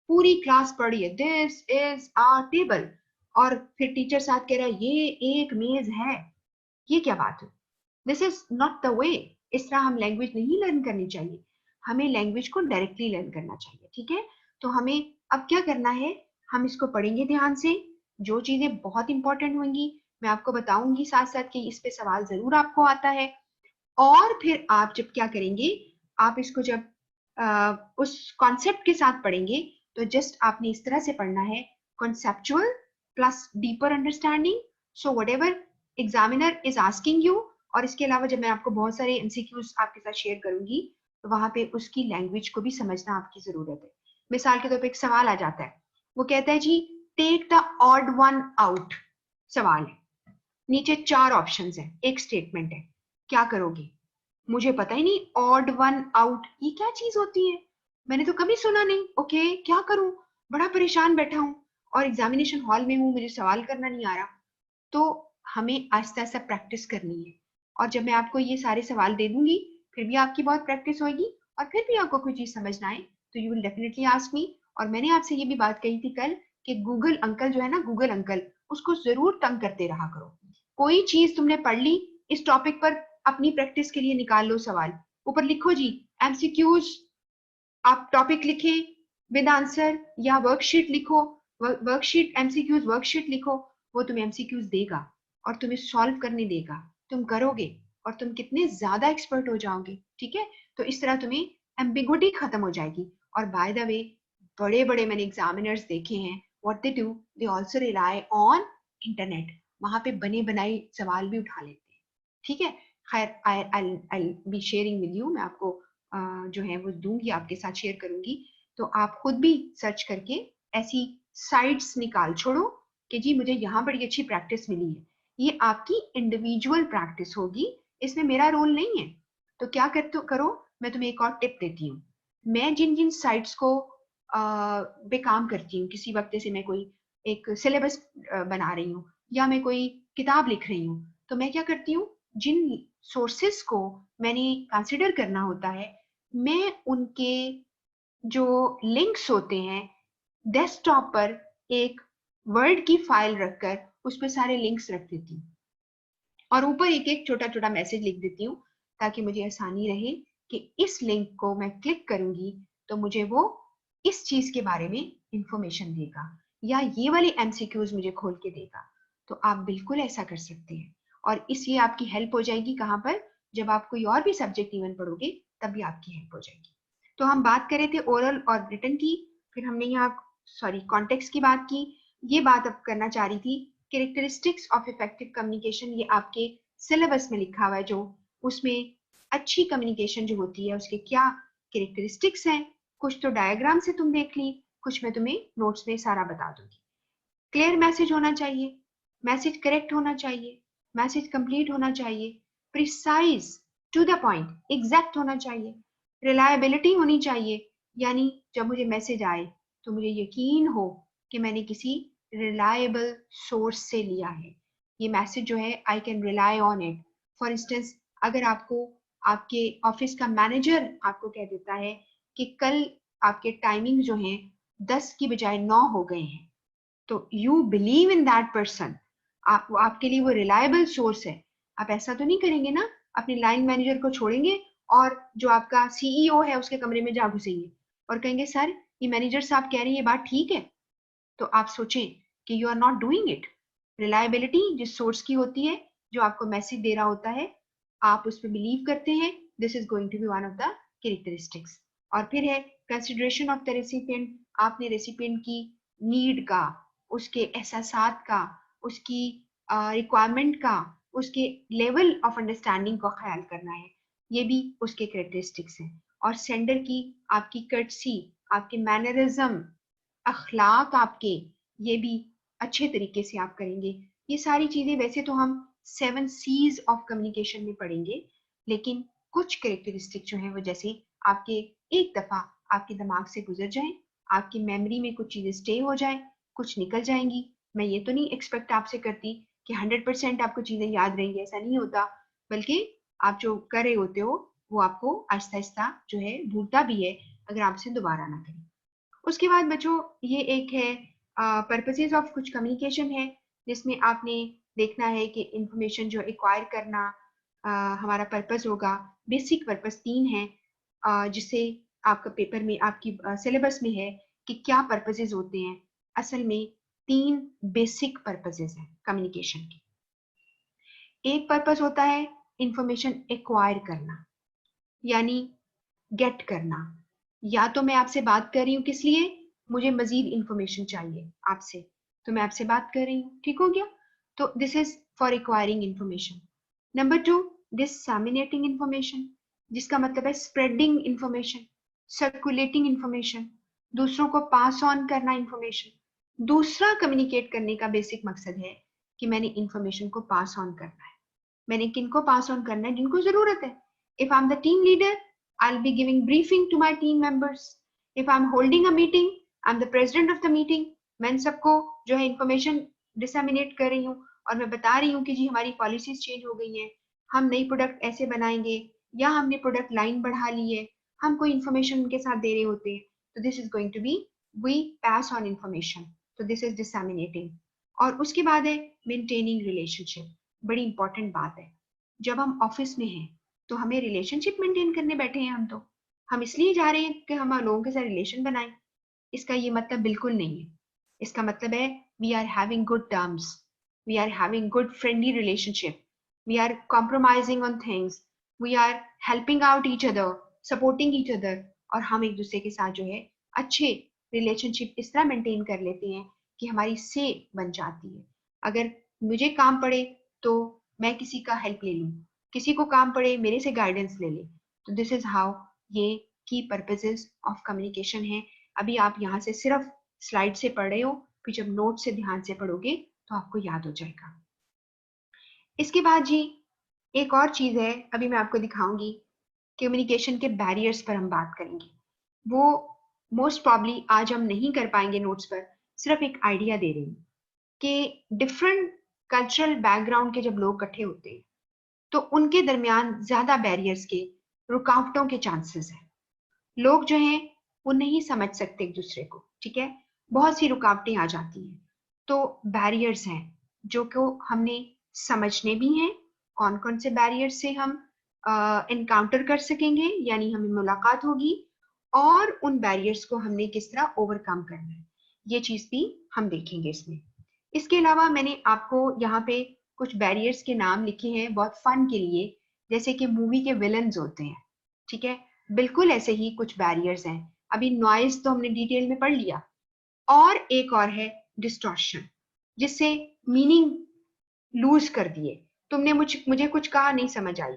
पूरी क्लास पढ़ी है दिस इज आ टेबल, और फिर टीचर साथ कह रहा है ये एक मेज है। ये क्या बात है? This is not the way. इस तरह हम लैंग्वेज नहीं लर्न करनी चाहिए, हमें लैंग्वेज को डायरेक्टली लर्न करना चाहिए। ठीक है, तो हमें अब क्या करना है, हम इसको पढ़ेंगे ध्यान से, जो चीजें बहुत इंपॉर्टेंट होंगी मैं आपको बताऊंगी साथ साथ कि इस पे सवाल जरूर आपको आता है। और फिर आप जब क्या करेंगे, आप इसको जब उस कॉन्सेप्ट के साथ पढ़ेंगे, तो जस्ट आपने इस तरह से पढ़ना है, conceptual plus deeper understanding, so whatever examiner is asking you. और इसके अलावा जब मैं आपको बहुत सारे एमसीक्यूज आपके साथ शेयर करूंगी, तो वहां पे उसकी लैंग्वेज को भी समझना आपकी जरूरत है। मिसाल के तौर पे एक सवाल आ जाता है, वो कहता है जी take the odd one out, सवाल है, नीचे 4 ऑप्शंस हैं, एक स्टेटमेंट है, क्या करोगे? मुझे पता ही नहीं ऑड वन आउट ये क्या चीज होती है, मैंने तो कभी सुना नहीं। ओके, क्या करूं, बड़ा परेशान बैठा हूं और एग्जामिनेशन हॉल में हूं, मुझे सवाल करना नहीं आ रहा। तो हमें आहिस्ता आहिस्ता प्रैक्टिस करनी है, और जब मैं आपको ये सारे सवाल दे दूंगी, फिर भी आपकी बहुत प्रैक्टिस होगी, और फिर भी आपको कोई चीज समझ ना आए तो you will definitely ask me. और मैंने आपसे ये भी बात कही थी कल कि गूगल अंकल जो है ना, गूगल अंकल, उसको जरूर तंग करते रहा करो। कोई चीज तुमने पढ़ ली, इस टॉपिक पर अपनी प्रैक्टिस के लिए निकाल लो सवाल, ऊपर लिखो जी एमसीक्यूज, आप टॉपिक लिखे विद आंसर, या वर्कशीट लिखो, वर्कशीट एमसीक्यूज वर्कशीट लिखो, वो तुम्हें एमसीक्यूज देगा और तुम्हें सॉल्व करने देगा, तुम करोगे और तुम कितने ज्यादा एक्सपर्ट हो जाओगे। ठीक है, तो इस तरह तुम्हें एम्बिगुइटी खत्म हो जाएगी। और बाय द वे, बड़े बड़े मैंने एग्जामिनर्स देखे हैं, what they do, they also rely on internet. वहां पे बने बनाए सवाल भी उठा लेते हैं, ठीक है। खैर आई बी शेयरिंग विद यू, मैं आपको जो है वो दूंगी, आपके साथ शेयर करूंगी, तो आप खुद भी सर्च करके ऐसी साइट्स निकाल छोड़ो कि जी मुझे यहाँ बड़ी अच्छी प्रैक्टिस मिली है। ये आपकी इंडिविजुअल प्रैक्टिस होगी, इसमें मेरा रोल नहीं है। तो क्या करो, मैं तुम्हें एक और टिप देती हूँ। मैं जिन जिन साइट्स को पे काम करती हूँ, किसी वक्त से मैं कोई एक सिलेबस बना रही हूँ या मैं कोई किताब लिख रही हूँ, तो मैं क्या करती हूँ, जिन सोर्सेस को मैंने कंसिडर करना होता है, मैं उनके जो लिंक्स होते हैं डेस्कटॉप पर एक वर्ड की फाइल रखकर उस पर सारे लिंक्स रख देती हूँ और ऊपर एक एक छोटा छोटा मैसेज लिख देती हूँ, ताकि मुझे आसानी रहे कि इस लिंक को मैं क्लिक करूंगी तो मुझे वो इस चीज के बारे में इंफॉर्मेशन देगा या ये वाले एमसीक्यूज मुझे खोल के देगा। तो आप बिल्कुल ऐसा कर सकते हैं और इसलिए आपकी हेल्प हो जाएगी कहाँ पर, जब आप कोई और भी सब्जेक्ट इवन पढ़ोगे तब भी आपकी हेल्प हो जाएगी। तो हम बात कर रहे थे ओरल और रिटन की, फिर हमने यहाँ कॉन्टेक्स्ट की बात की। ये बात अब करना चाह रही थी कैरेक्टरिस्टिक्स ऑफ इफेक्टिव कम्युनिकेशन, ये आपके सिलेबस में लिखा हुआ है, जो उसमें अच्छी कम्युनिकेशन जो होती है उसके क्या कैरेक्टरिस्टिक्स हैं। कुछ तो डायग्राम से तुम देख ली, कुछ मैं तुम्हें नोट्स में सारा बता दूंगी। क्लियर मैसेज होना चाहिए, मैसेज करेक्ट होना चाहिए, मैसेज कंप्लीट होना चाहिए, precise, to the point, exact होना चाहिए, रिलायबिलिटी होनी चाहिए, यानी जब मुझे मैसेज आए तो मुझे यकीन हो कि मैंने किसी रिलायबल सोर्स से लिया है। ये मैसेज जो है I can rely on it. For instance, अगर आपको आपके ऑफिस का मैनेजर आपको कह देता है कि कल आपके टाइमिंग जो हैं 10 की बजाय 9 हो गए हैं, तो you believe in that person, आपके लिए वो रिलायबल सोर्स है। आप ऐसा तो नहीं करेंगे ना, अपने लाइन मैनेजर को छोड़ेंगे और जो आपका सीईओ है उसके कमरे में जा घुसेंगे और कहेंगे सर ये मैनेजर साहब कह रही है बात ठीक है। तो आप सोचें कि you are not doing it. Reliability जिस सोर्स की होती है, जो आपको मैसेज दे रहा होता है, आप उस पर बिलीव करते हैं, this is going to be one of the characteristics. और फिर है कंसिडरेशन ऑफ द रेसिपिएंट, आपने रेसिपिएंट की नीड का, उसके एहसासात का, उसकी रिक्वायरमेंट का, उसके लेवल ऑफ अंडरस्टैंडिंग का ख्याल करना है, ये भी उसके कैरेक्टरिस्टिक्स हैं। और सेंडर की आपकी कर्टसी, आपके मैनरिज्म, अखलाक आपके, ये भी अच्छे तरीके से आप करेंगे। ये सारी चीजें वैसे तो हम 7 C's ऑफ कम्युनिकेशन में पढ़ेंगे, लेकिन कुछ कैरेक्टरिस्टिक जो है वो जैसे आपके एक दफा आपके दिमाग से गुजर जाए, आपकी मेमोरी में कुछ चीजें स्टे हो जाए, कुछ निकल जाएंगी। मैं ये तो नहीं एक्सपेक्ट आपसे करती कि 100% आपको चीजें याद रहेंगी, ऐसा नहीं होता, बल्कि आप जो कर रहे होते हो वो आपको आहिस्ता आहिस्ता जो है भूलता भी है अगर आपसे दोबारा ना करें। उसके बाद बच्चों ये एक है पर्पसेस ऑफ कुछ कम्युनिकेशन है, जिसमें आपने देखना है कि इंफॉर्मेशन जो एक्वायर करना हमारा पर्पस होगा। बेसिक पर्पस 3 है, जिसे आपका पेपर में आपकी सिलेबस में है कि क्या पर्पसेस होते हैं। असल में 3 बेसिक पर्पसेस हैं कम्युनिकेशन के। एक पर्पस होता है इंफॉर्मेशन एक्वायर करना, यानी गेट करना। या तो मैं आपसे बात कर रही हूँ किस लिए, मुझे मजीद इंफॉर्मेशन चाहिए आपसे, तो मैं आपसे बात कर रही हूँ, ठीक हो गया। तो this is for acquiring information. Number 2, disseminating information, जिसका मतलब है स्प्रेडिंग इंफॉर्मेशन, सर्कुलेटिंग इंफॉर्मेशन, दूसरों को पास ऑन करना इंफॉर्मेशन। दूसरा कम्युनिकेट करने का बेसिक मकसद है कि मैंने इंफॉर्मेशन को पास ऑन करना है। मैंने किनको पास ऑन करना है, जिनको जरूरत है। If I am the team leader, I'll be giving briefing to my team members. If I'm holding a meeting, I'm the president of the meeting. मैं इन सबको जो है इंफॉर्मेशन डिसमिनेट कर रही हूँ और मैं बता रही हूँ कि जी हमारी पॉलिसीज चेंज हो गई हैं, हम नई प्रोडक्ट ऐसे बनाएंगे या हमने प्रोडक्ट लाइन बढ़ा ली है, हम कोई इंफॉर्मेशन उनके साथ दे रहे होते हैं। तो this is going to be we pass on information, तो दिस इज डिसमिनेटिंग। और उसके बाद है मेंटेनिंग रिलेशनशिप, बड़ी इंपॉर्टेंट बात है। जब हम ऑफिस में हैं तो हमें रिलेशनशिप मेंटेन करने बैठे हैं, हम इसलिए जा रहे हैं कि हम लोगों के साथ रिलेशन बनाएं। इसका ये मतलब बिल्कुल नहीं है। इसका मतलब है we are having good terms, we are having good friendly relationship, we are compromising on things, we are helping out each other, supporting each other, और हम एक दूसरे के साथ जो है अच्छे रिलेशनशिप इस तरह मेंटेन कर लेते हैं कि हमारी से बन जाती है। अगर मुझे काम पड़े तो मैं किसी का हेल्प ले लूं, किसी को काम पड़े मेरे से गाइडेंस ले ले। तो दिस इज हाउ ये की पर्पसेस ऑफ कम्युनिकेशन है। अभी आप यहाँ से सिर्फ स्लाइड से पढ़ रहे हो, फिर जब नोट से ध्यान से पढ़ोगे तो आपको याद हो जाएगा। इसके बाद जी एक और चीज है, अभी मैं आपको दिखाऊंगी। कम्युनिकेशन के बैरियर्स पर हम बात करेंगे। वो मोस्ट प्रॉब्ली आज हम नहीं कर पाएंगे नोट्स पर, सिर्फ एक आइडिया दे रही हूँ कि डिफरेंट कल्चरल बैकग्राउंड के जब लोग इकट्ठे होते हैं तो उनके दरमियान ज्यादा बैरियर्स के, रुकावटों के चांसेस हैं। लोग जो हैं वो नहीं समझ सकते एक दूसरे को, ठीक है, बहुत सी रुकावटें आ जाती हैं। तो बैरियर्स हैं जो को हमने समझने भी हैं, कौन कौन से बैरियर्स से हम इनकाउंटर कर सकेंगे, यानी हमें मुलाकात होगी, और उन बैरियर्स को हमने किस तरह ओवरकम करना है, ये चीज भी हम देखेंगे इसमें। इसके अलावा मैंने आपको यहाँ पे कुछ बैरियर्स के नाम लिखे हैं बहुत फन के लिए, जैसे कि मूवी के विलन्स होते हैं, ठीक है, बिल्कुल ऐसे ही कुछ बैरियर्स हैं। अभी नॉइज तो हमने डिटेल में पढ़ लिया, और एक और है डिस्टॉर्शन, जिससे मीनिंग लूज कर दिए। तुमने मुझे कुछ कहा, नहीं समझ आई,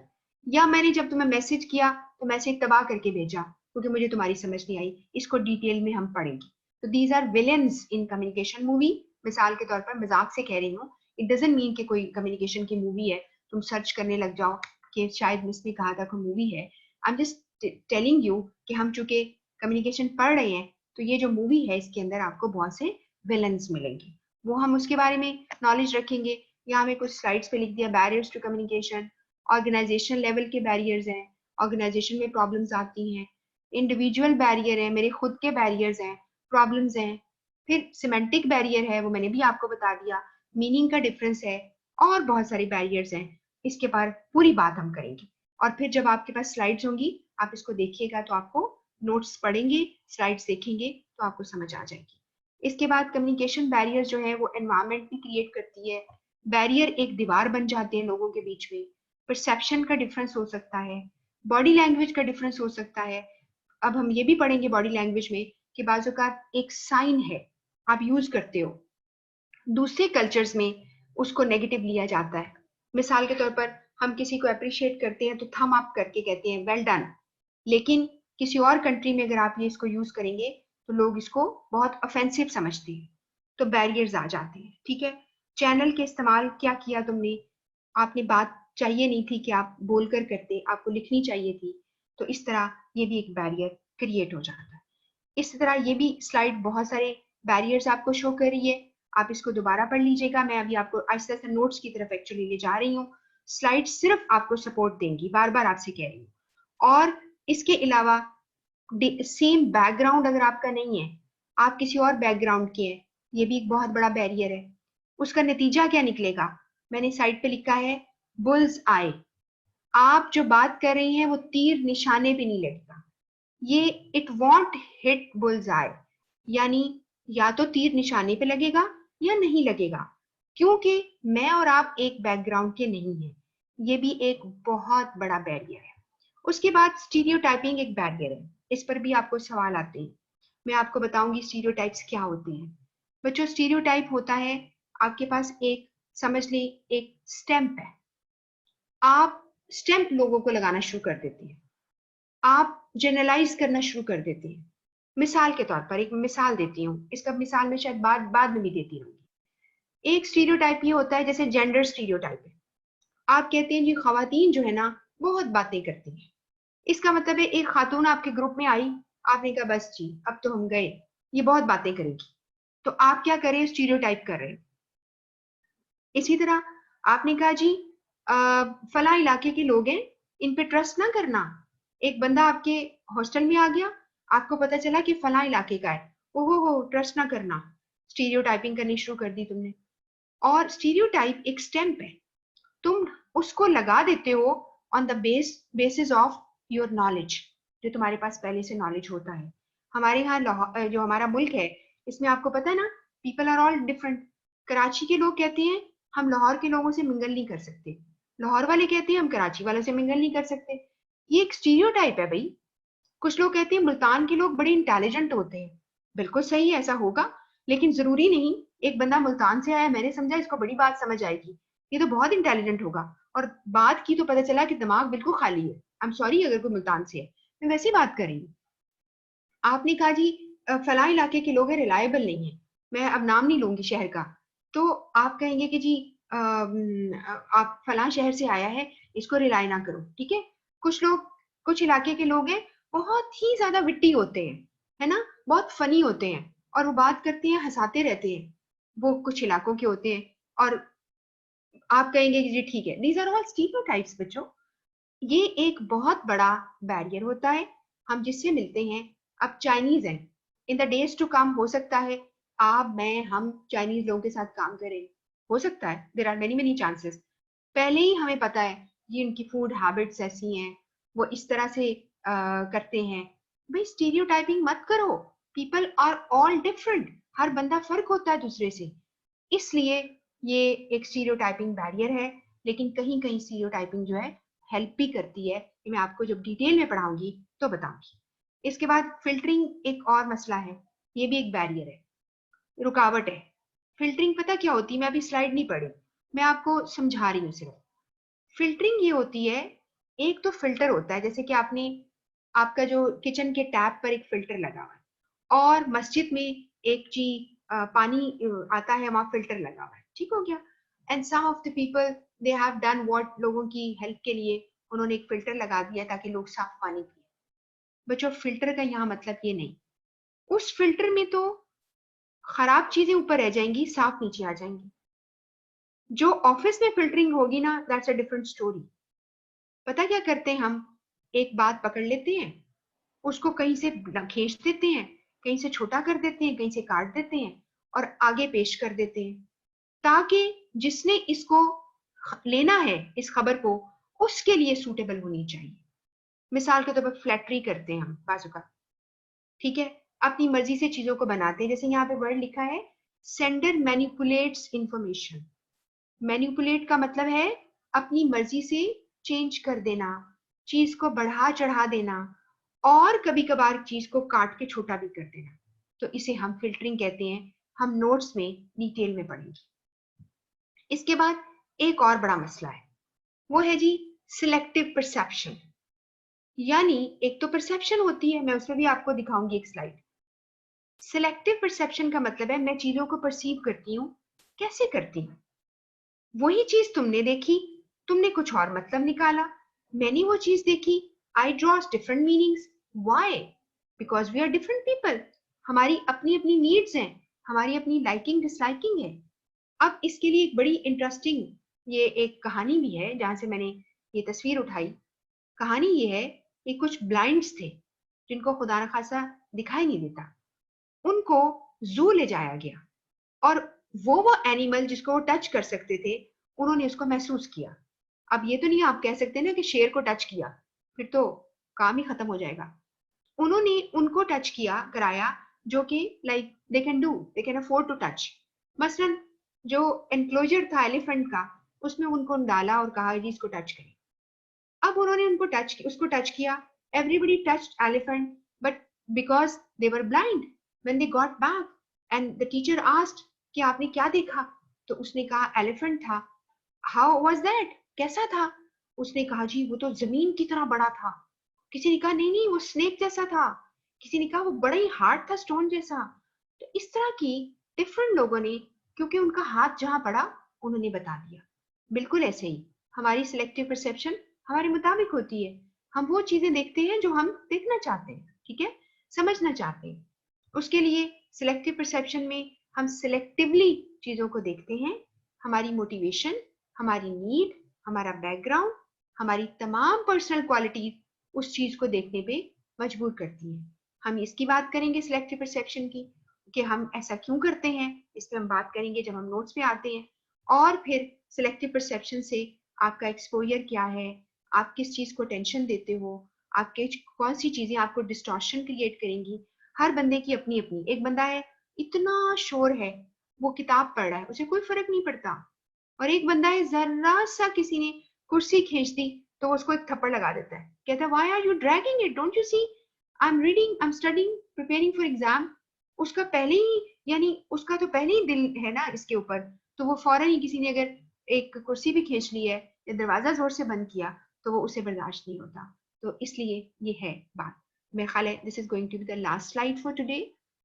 या मैंने जब तुम्हें मैसेज किया तो मैसेज तबाह करके भेजा क्योंकि मुझे तुम्हारी समझ नहीं आई। इसको डिटेल में हम पढ़ेंगे। तो these are villains in communication movie. मिसाल के तौर पर मजाक से कह रही हूँ, इट डजंट मीन कि कोई कम्युनिकेशन की मूवी है तुम सर्च करने लग जाओ कि शायद मिस ने कहा था कोई मूवी है। I am just telling you कि हम चूंकि कम्युनिकेशन पढ़ रहे हैं तो ये जो मूवी है इसके अंदर आपको बहुत से विलन्स मिलेंगे, वो हम उसके बारे में नॉलेज रखेंगे। यहाँ में कुछ स्लाइड्स पे लिख दिया barriers to communication. Organization level के बैरियर्स हैं, ऑर्गेनाइजेशन में प्रॉब्लम्स आती हैं। इंडिविजुअल बैरियर है, मेरे खुद के बैरियर्स हैं, प्रॉब्लम्स हैं। फिर सिमेंटिक बैरियर है, वो मैंने भी आपको बता दिया, मीनिंग का डिफरेंस है, और बहुत सारे बैरियर्स हैं। इसके पर पूरी बात हम करेंगे, और फिर जब आपके पास स्लाइड्स होंगी आप इसको देखिएगा तो आपको नोट्स पढ़ेंगे, स्लाइड्स देखेंगे तो आपको समझ आ जाएगी। इसके बाद कम्युनिकेशन बैरियर जो है वो एनवायरमेंट भी क्रिएट करती है। बैरियर एक दीवार बन जाते हैं लोगों के बीच में। परसेप्शन का डिफरेंस हो सकता है, बॉडी लैंग्वेज का डिफरेंस हो सकता है। अब हम ये भी पढ़ेंगे बॉडी लैंग्वेज में कि बाजू का एक साइन है आप यूज करते हो, दूसरे कल्चर्स में उसको नेगेटिव लिया जाता है। मिसाल के तौर पर हम किसी को अप्रिशिएट करते हैं तो थम अप करके कहते हैं वेल डन, लेकिन किसी और कंट्री में अगर आप ये इसको यूज करेंगे तो लोग इसको बहुत ऑफेंसिव समझते हैं, तो बैरियर्स आ जाते हैं, ठीक है। चैनल के इस्तेमाल क्या किया तुमने, आपने बात चाहिए नहीं थी कि आप बोलकर करते, आपको लिखनी चाहिए थी, तो इस तरह ये भी एक बैरियर क्रिएट हो जाता है। इस तरह ये भी स्लाइड बहुत सारे बैरियर्स आपको शो कर रही है, आप इसको दोबारा पढ़ लीजिएगा। मैं अभी आपको आहिस्ता आहिस्ता नोट्स की तरफ एक्चुअली ले जा रही हूँ। स्लाइड सिर्फ आपको सपोर्ट देंगी, बार बार आपसे कह रही हूँ। और इसके अलावा सेम बैकग्राउंड अगर आपका नहीं है, आप किसी और बैकग्राउंड के हैं, ये भी एक बहुत बड़ा बैरियर है। उसका नतीजा क्या निकलेगा, मैंने साइड पे लिखा है बुल्स आई। आप जो बात कर रही हैं वो तीर निशाने पे नहीं लगेगा, ये इट वॉन्ट हिट बुल्स आई, यानी या तो तीर निशाने पे लगेगा या नहीं लगेगा, क्योंकि मैं और आप एक बैकग्राउंड के नहीं हैं। ये भी एक बहुत बड़ा बैरियर है। उसके बाद स्टीरियोटाइपिंग एक बैरियर है, इस पर भी आपको सवाल आते हैं। मैं आपको बताऊंगी स्टीरियोटाइप्स क्या होते हैं। बच्चों स्टीरियोटाइप होता है, आपके पास एक समझ ले एक स्टैंप है, आप स्टैंप लोगों को लगाना शुरू कर देते हैं, आप जनरलाइज करना शुरू कर देते हैं। मिसाल के तौर पर एक मिसाल देती हूँ, इसका मिसाल मैं शायद बाद में भी देती रहूंगी। एक स्टीरियोटाइप ये होता है जैसे जेंडर स्टीरियोटाइप है, आप कहते हैं जी खवातीन जो है ना बहुत बातें करती हैं। इसका मतलब है एक खातून आपके ग्रुप में आई, आपने कहा बस जी अब तो हम गए, ये बहुत बातें करेगी, तो आप क्या करें, स्टीरियोटाइप कर रहे हैं। इसी तरह आपने कहा जी फला इलाके के लोग हैं, इन पे ट्रस्ट ना करना। एक बंदा आपके हॉस्टल में आ गया, आपको पता चला कि फला इलाके का है, ओहो ट्रस्ट ना करना, स्टीरियोटाइपिंग करनी शुरू कर दी तुमने। और स्टीरियोटाइप एक स्टैंप है, तुम उसको लगा देते हो on the basis of your knowledge, जो तुम्हारे पास पहले से नॉलेज होता है। हमारे यहाँ जो हमारा मुल्क है इसमें आपको पता है ना, people are all different. Karachi के लोग कहते हैं हम लाहौर के लोगों से मिंगल नहीं कर सकते, लाहौर वाले कहते हैं हम कराची वालों से मिंगल नहीं कर सकते। ये एक स्टीरियोटाइप है भाई। कुछ लोग कहते हैं मुल्तान के लोग बड़े इंटेलिजेंट होते हैं, बिल्कुल सही है, ऐसा होगा, लेकिन जरूरी नहीं एक बंदा मुल्तान से आया, मैंने समझा इसको बड़ी बात समझ आएगी, ये तो बहुत इंटेलिजेंट होगा, और बात की तो पता चला कि दिमाग बिल्कुल खाली है। आई एम सॉरी अगर कोई मुल्तान से है, मैं वैसी बात कर रही हूँ। आपने कहा जी फला इलाके के लोग हैं, रिलायबल नहीं है, मैं अब नाम नहीं लूंगी शहर का, तो आप कहेंगे कि जी आप फला शहर से आया है, इसको रिलाय ना करो, ठीक है। कुछ लोग, कुछ इलाके के लोग हैं, बहुत ही ज्यादा विट्टी होते हैं, है ना, बहुत फनी होते हैं, और वो बात करते हैं, हंसाते रहते हैं, वो कुछ इलाकों के होते हैं। और आप कहेंगे कि जी ठीक है, दीज आर ऑल स्टीरियोटाइप्स बच्चों। ये एक बहुत बड़ा बैरियर होता है हम जिससे मिलते हैं। अब चाइनीज हैं, in the days to come हो सकता है आप मैं हम चाइनीज लोगों के साथ काम करें, हो सकता है, there are many many chances. पहले ही हमें पता है ये उनकी फूड हैबिट्स ऐसी हैं, वो इस तरह से करते हैं। भाई स्टीरियोटाइपिंग मत करो, पीपल आर ऑल डिफरेंट, हर बंदा फर्क होता है दूसरे से। इसलिए ये एक स्टीरियोटाइपिंग बैरियर है, लेकिन कहीं कहीं स्टीरियोटाइपिंग जो है हेल्प भी करती है, कि मैं आपको जब डिटेल में पढ़ाऊंगी तो बताऊंगी। इसके बाद फिल्टरिंग एक और मसला है, ये भी एक बैरियर है, रुकावट है। फिल्टरिंग पता क्या होती है, मैं अभी स्लाइड नहीं पढ़ी, मैं आपको समझा रही हूँ सिर्फ। फिल्टरिंग ये होती है, एक तो फिल्टर होता है, जैसे कि आपने, आपका जो किचन के टैप पर एक फिल्टर लगा हुआ है, और मस्जिद में एक जी पानी आता है, वहां फिल्टर लगा हुआ है, ठीक हो गया। And some of the people they have done what, लोगों की हेल्प के लिए उन्होंने एक फिल्टर लगा दिया ताकि लोग साफ पानी पिए। बच्चों फिल्टर का यहाँ मतलब ये नहीं, उस फिल्टर में तो खराब चीजें ऊपर रह जाएंगी, साफ नीचे आ जाएंगी। जो ऑफिस में फिल्टरिंग होगी ना, दैट्स अ डिफरेंट स्टोरी। पता क्या करते हैं हम, एक बात पकड़ लेते हैं, उसको कहीं से खींच देते हैं, कहीं से छोटा कर देते हैं, कहीं से काट देते हैं, और आगे पेश कर देते हैं, ताकि जिसने इसको लेना है इस खबर को, उसके लिए सूटेबल होनी चाहिए। मिसाल के तौर पर फ्लैटरी करते हैं हम बाजू का, ठीक है, अपनी मर्जी से चीजों को बनाते हैं। जैसे यहाँ पे वर्ड लिखा है, सेंडर मैनिपुलेट्स इंफॉर्मेशन। मैनिपुलेट का मतलब है अपनी मर्जी से चेंज कर देना, चीज को बढ़ा चढ़ा देना, और कभी कभार चीज को काट के छोटा भी कर देना, तो इसे हम फिल्टरिंग कहते हैं। हम नोट्स में डिटेल में पढ़ेंगे। इसके बाद एक और बड़ा मसला है, वो है जी सिलेक्टिव परसेप्शन। यानी एक तो परसेप्शन होती है, मैं उसमें भी आपको दिखाऊंगी एक स्लाइड। सिलेक्टिव परसेप्शन का मतलब है मैं चीजों को परसीव करती हूँ, कैसे करती हूँ, वही चीज तुमने देखी, तुमने कुछ और मतलब निकाला, मैंने वो चीज देखी, I draws different meanings. Why? Because we are different people, हमारी अपनी अपनी नीड्स हैं, हमारी अपनी लाइकिंग डिसलाइकिंग है। अब इसके लिए एक बड़ी इंटरेस्टिंग ये एक कहानी भी है जहां से मैंने ये तस्वीर उठाई। कहानी ये है कि कुछ ब्लाइंड्स थे जिनको खुदा न खासा दिखाई नहीं देता, उनको जू ले जाया गया, और वो एनिमल जिसको वो टच कर सकते थे, उन्होंने उसको महसूस किया। अब ये तो नहीं आप कह सकते ना कि शेर को टच किया, फिर तो काम ही खत्म हो जाएगा। उन्होंने उनको टच किया कराया, जो कि like they can do, they can afford to touch. मसलन जो एनक्लोजर था एलिफेंट का, उसमें उनको डाला और कहा जी इसको टच करें। अब उन्होंने उनको उसको टच किया, everybody touched elephant, but because they were blind, when they got back and the teacher asked कि आपने क्या देखा, तो उसने कहा एलिफेंट था। हाउ वाज दैट, कैसा था? उसने कहा जी वो तो जमीन की तरह बड़ा था। किसी ने कहा नहीं नहीं वो स्नेक जैसा था। किसी ने कहा वो बड़ा ही हार्ड था, स्टोन जैसा। तो इस तरह की डिफरेंट लोगों ने, क्योंकि उनका हाथ जहां पड़ा उन्होंने बता दिया। बिल्कुल ऐसे ही हमारी सिलेक्टिव परसेप्शन हमारे मुताबिक होती है। हम वो चीजें देखते हैं जो हम देखना चाहते हैं, ठीक है, समझना चाहते हैं। उसके लिए सिलेक्टिव परसेप्शन में हम सिलेक्टिवली चीजों को देखते हैं। हमारी मोटिवेशन, हमारी नीड, हमारा बैकग्राउंड, हमारी तमाम पर्सनल क्वालिटीज उस चीज को देखने पे मजबूर करती हैं। हम इसकी बात करेंगे सिलेक्टिव परसेप्शन की, कि हम ऐसा क्यों करते हैं, इस पर हम बात करेंगे जब हम नोट्स पे आते हैं। और फिर सिलेक्टिव परसेप्शन से आपका एक्सपोजर क्या है, आप किस चीज को टेंशन देते हो, आपके कौन सी चीजें आपको डिस्टॉर्शन क्रिएट करेंगी। हर बंदे की अपनी अपनी, एक बंदा है इतना शोर है, वो किताब पढ़ रहा है, उसे कोई फर्क नहीं पड़ता, और एक बंदा है जरा सा किसी ने कुर्सी खींच दी तो उसको एक थप्पड़ लगा देता है, कहता है why are you dragging it, don't you see I am reading, I am studying, preparing for exam. उसका पहले ही यानी उसका तो पहले ही दिल है ना इसके ऊपर, तो वो फौरन ही किसी ने अगर एक कुर्सी भी खींच ली है या दरवाजा जोर से बंद किया तो वो उसे बर्दाश्त नहीं होता। तो इसलिए ये है बात। मेरा ख्याल है this is going to be the last slide for today.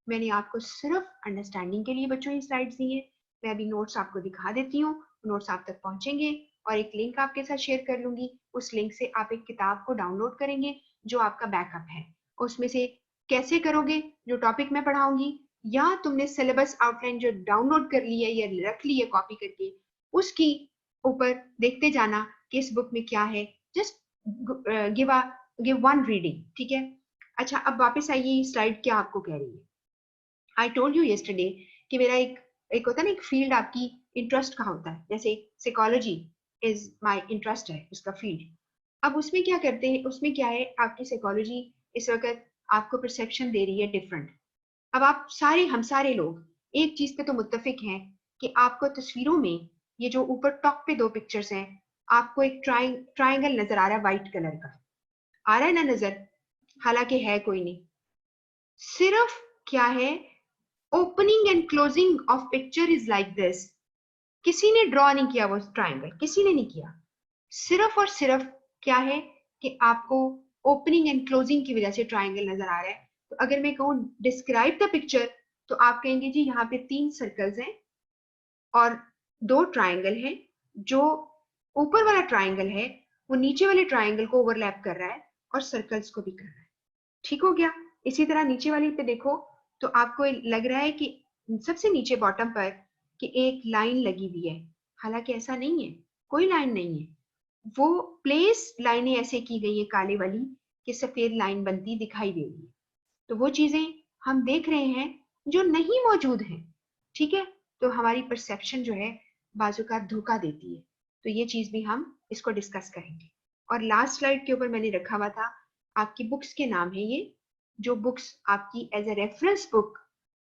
मैंने आपको सिर्फ अंडरस्टैंडिंग के लिए बच्चों ये स्लाइड्स दी है। मैं अभी नोट्स आपको दिखा देती हूँ, नोट्स आप तक पहुंचेंगे और एक लिंक आपके साथ शेयर कर लूंगी। उस लिंक से आप एक किताब को डाउनलोड करेंगे जो आपका बैकअप है। उसमें से कैसे करोगे, जो टॉपिक मैं पढ़ाऊंगी, या तुमने सिलेबस आउटलाइन जो डाउनलोड कर ली है या रख ली है कॉपी करके, उसकी ऊपर देखते जाना कि इस बुक में क्या है। जस्ट गिव वन रीडिंग, ठीक है। अच्छा, अब वापस आइए, स्लाइड क्या आपको कह रही है। आई टोल्ड यू यस्टरडे कि मेरा एक होता है ना, एक फील्ड आपकी इंटरेस्ट का होता है, जैसे साइकोलॉजी इज माय इंटरेस्ट है उसका फील्ड। अब उसमें क्या करते हैं, उसमें क्या है, आपकी साइकोलॉजी इस वक्त आपको परसेप्शन दे रही है डिफरेंट। अब आप सारे, हम सारे लोग एक चीज पे तो मुत्तफिक हैं कि आपको तस्वीरों में ये जो ऊपर टॉप पे दो पिक्चर्स हैं, आपको एक ट्राइंगल नजर आ रहा है व्हाइट कलर का, आ रहा है ना नजर, हालांकि है कोई नहीं, सिर्फ क्या है, opening and closing of picture is like this. किसी ने ड्रॉ नहीं किया वो ट्राइंगल, किसी ने नहीं किया। सिर्फ और सिर्फ क्या है कि आपको ओपनिंग एंड क्लोजिंग की वजह से ट्राइंगल नजर आ रहा है। तो अगर मैं कहूँ डिस्क्राइब द पिक्चर, तो आप कहेंगे जी यहाँ पे 3 सर्कल्स हैं और 2 ट्राइंगल हैं। जो ऊपर वाला ट्राइंगल है वो नीचे वाले ट्राइंगल को ओवरलैप कर रहा है और सर्कल्स को भी कर रहा है। ठीक हो गया। इसी तरह नीचे वाली पे देखो तो आपको लग रहा है कि सबसे नीचे बॉटम पर कि एक लाइन लगी हुई है, हालांकि ऐसा नहीं है, कोई लाइन नहीं है। वो प्लेस लाइनें ऐसे की गई है काले वाली कि सफेद लाइन बनती दिखाई दे रही है। तो वो चीजें हम देख रहे हैं जो नहीं मौजूद है, ठीक है। तो हमारी परसेप्शन जो है बाजू का धोखा देती है। तो ये चीज भी हम इसको डिस्कस करेंगे। और लास्ट स्लाइड के ऊपर मैंने रखा हुआ था आपकी बुक्स के नाम है ये, जो बुक्स आपकी as a reference book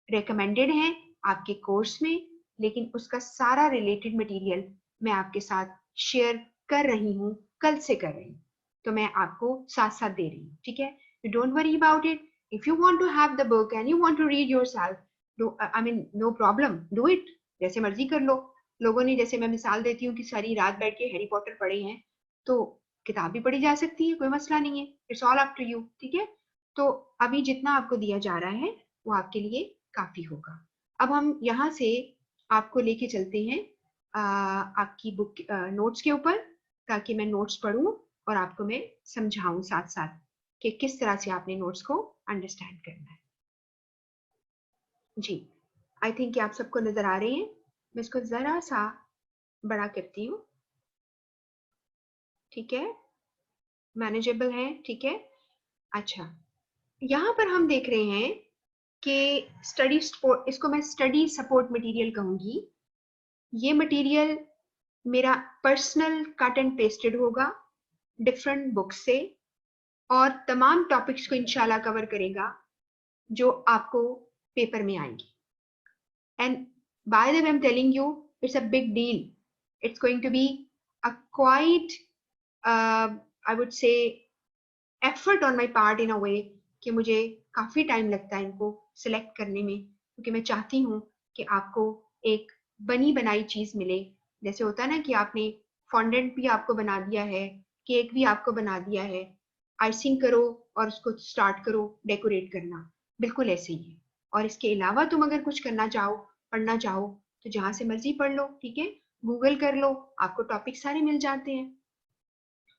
recommended है आपके कोर्स में, लेकिन उसका सारा रिलेटेड मटेरियल मैं आपके साथ शेयर कर रही हूँ, कल से कर रही हूँ। तो मैं आपको साथ साथ दे रही हूँ, ठीक है। You don't worry about it. If you want to have the book and you want to read yourself, I mean no problem, do it, जैसे मर्जी कर लो। लोगों ने, जैसे मैं मिसाल देती हूँ कि सारी रात बैठ के हैरी पॉटर पढ़े हैं, तो किताब भी पढ़ी जा सकती है, कोई मसला नहीं है। It's all up to you, ठीक है। तो अभी जितना आपको दिया जा रहा है वो आपके लिए काफी होगा। अब हम यहाँ से आपको लेके चलते हैं आपकी बुक नोट्स के ऊपर, ताकि मैं नोट्स पढूं और आपको मैं समझाऊं साथ साथ कि किस तरह से आपने नोट्स को अंडरस्टैंड करना है। जी, आई थिंक कि आप सबको नजर आ रहे हैं। मैं इसको जरा सा बड़ा करती हूँ, ठीक है, मैनेजेबल है, ठीक है। अच्छा, यहाँ पर हम देख रहे हैं कि स्टडी सपोर्ट, इसको मैं स्टडी सपोर्ट मटेरियल कहूंगी। ये मटेरियल मेरा पर्सनल कट एंड पेस्टेड होगा डिफरेंट बुक्स से, और तमाम टॉपिक्स को इंशाल्लाह कवर करेगा जो आपको पेपर में आएंगी। And by the way I am telling you, it's a big deal. It's going to be a quite, I would say, effort on my part in a way कि मुझे काफी टाइम लगता है इनको सिलेक्ट करने में, क्योंकि मैं चाहती हूँ कि आपको एक बनी बनाई चीज मिले। जैसे होता है ना कि आपने फॉन्डेंट भी आपको बना दिया है, केक भी आपको बना दिया है, आइसिंग करो और उसको स्टार्ट करो डेकोरेट करना, बिल्कुल ऐसे ही है। और इसके अलावा तुम अगर कुछ करना चाहो, पढ़ना चाहो, तो जहां से मर्जी पढ़ लो, ठीक है, गूगल कर लो, आपको टॉपिक सारे मिल जाते हैं।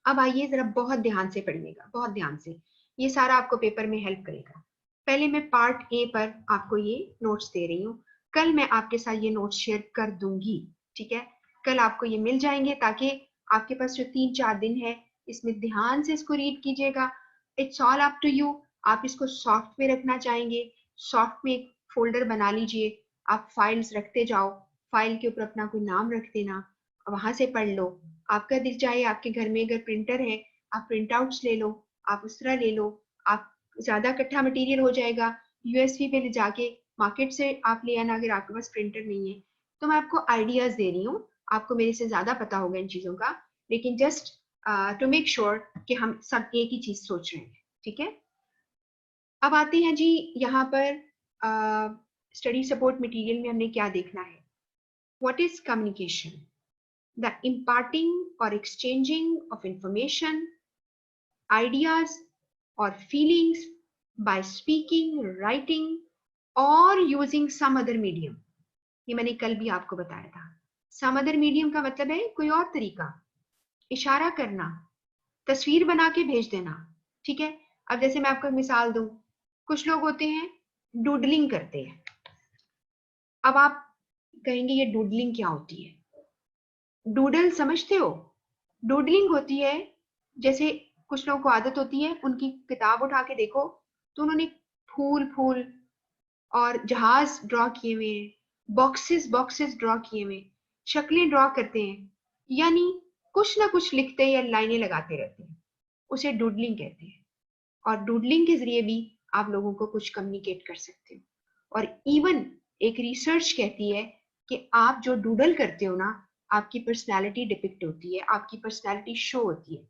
अब आइए जरा बहुत ध्यान से पढ़िएगा, बहुत ध्यान से, ये सारा आपको पेपर में हेल्प करेगा। पहले मैं पार्ट ए पर आपको ये नोट्स दे रही हूँ, कल मैं आपके साथ ये नोट्स शेयर कर दूंगी, ठीक है। कल आपको ये मिल जाएंगे ताकि आपके पास जो 3-4 दिन है इसमें ध्यान से इसको रीड कीजिएगा। It's all up to you, आप इसको सॉफ्ट में रखना चाहेंगे, सॉफ्ट में एक फोल्डर बना लीजिए, आप फाइल्स रखते जाओ, फाइल के ऊपर अपना कोई नाम रख देना, वहां से पढ़ लो। आपका दिल चाहे आपके घर में अगर प्रिंटर है, आप प्रिंट आउट्स ले लो, आप उस तरह ले लो। आप ज्यादा इकट्ठा मटेरियल हो जाएगा, यूएसबी पे ले जाके मार्केट से आप ले आना अगर आपके पास प्रिंटर नहीं है। तो मैं आपको आइडियाज दे रही हूँ, आपको मेरे से ज्यादा पता होगा इन चीजों का, लेकिन जस्ट टू मेक श्योर कि हम सब एक ही चीज सोच रहे हैं, ठीक है। अब आते हैं जी यहाँ पर स्टडी सपोर्ट मटेरियल में हमने क्या देखना है? What is communication? The imparting और एक्सचेंजिंग ऑफ इंफॉर्मेशन, आइडियाज और feelings by speaking, writing or using some other medium. ये मैंने कल भी आपको बताया था. some other medium का मतलब है कोई और तरीका, इशारा करना, तस्वीर बना के भेज देना. ठीक है. अब जैसे मैं आपको मिसाल दूं, कुछ लोग होते हैं डूडलिंग करते हैं. अब आप कहेंगे ये डूडलिंग क्या होती है? डूडल समझते हो? डूडलिंग होती है, जैसे कुछ लोगों को आदत होती है, उनकी किताब उठा के देखो तो उन्होंने फूल फूल और जहाज ड्रॉ किए हुए हैं, बॉक्सेस बॉक्सेस ड्रॉ किए हुए, शक्लें ड्रॉ करते हैं, यानी कुछ ना कुछ लिखते या लाइनें लगाते रहते हैं. उसे डूडलिंग कहते हैं. और डूडलिंग के जरिए भी आप लोगों को कुछ कम्युनिकेट कर सकते हो. और इवन एक रिसर्च कहती है कि आप जो डूडल करते हो ना, आपकी पर्सनैलिटी डिपिक्ट होती है, आपकी पर्सनैलिटी शो होती है.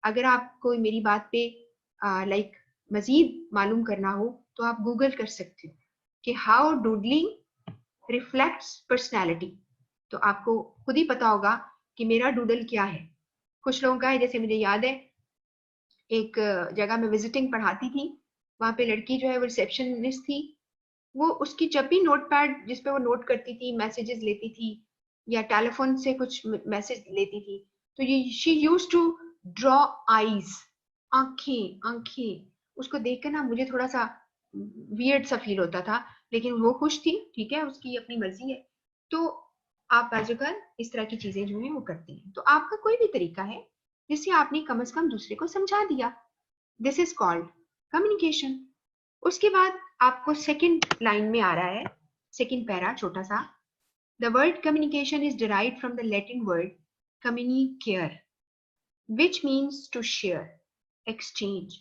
अगर आपको मेरी बात पे लाइक मजीद मालूम करना हो तो आप गूगल कर सकते हो कि हाउ डूडलिंग रिफ्लेक्ट्स पर्सनैलिटी. तो आपको खुद ही पता होगा कि मेरा डूडल क्या है. कुछ लोगों का है, जैसे मुझे याद है एक जगह में विजिटिंग पढ़ाती थी, वहां पे लड़की जो है वो रिसेप्शनिस्ट थी, वो उसकी जब भी नोट पैड जिसपे वो नोट करती थी, मैसेजेस लेती थी या टेलीफोन से कुछ मैसेज लेती थी, तो ये she used to draw eyes, आंखें आंखें. उसको देखकर ना मुझे थोड़ा सा वियर्ड सा फील होता था, लेकिन वो खुश थी. ठीक है, उसकी अपनी मर्जी है. तो आप बाजुकर इस तरह की चीजें जो है वो करती हैं. तो आपका कोई भी तरीका है जिससे आपने कम से कम दूसरे को समझा दिया. This is called communication. उसके बाद आपको सेकंड लाइन में आ रहा है, सेकंड पैरा छोटा सा. The word communication is derived from the Latin word communicare, which means to share, exchange,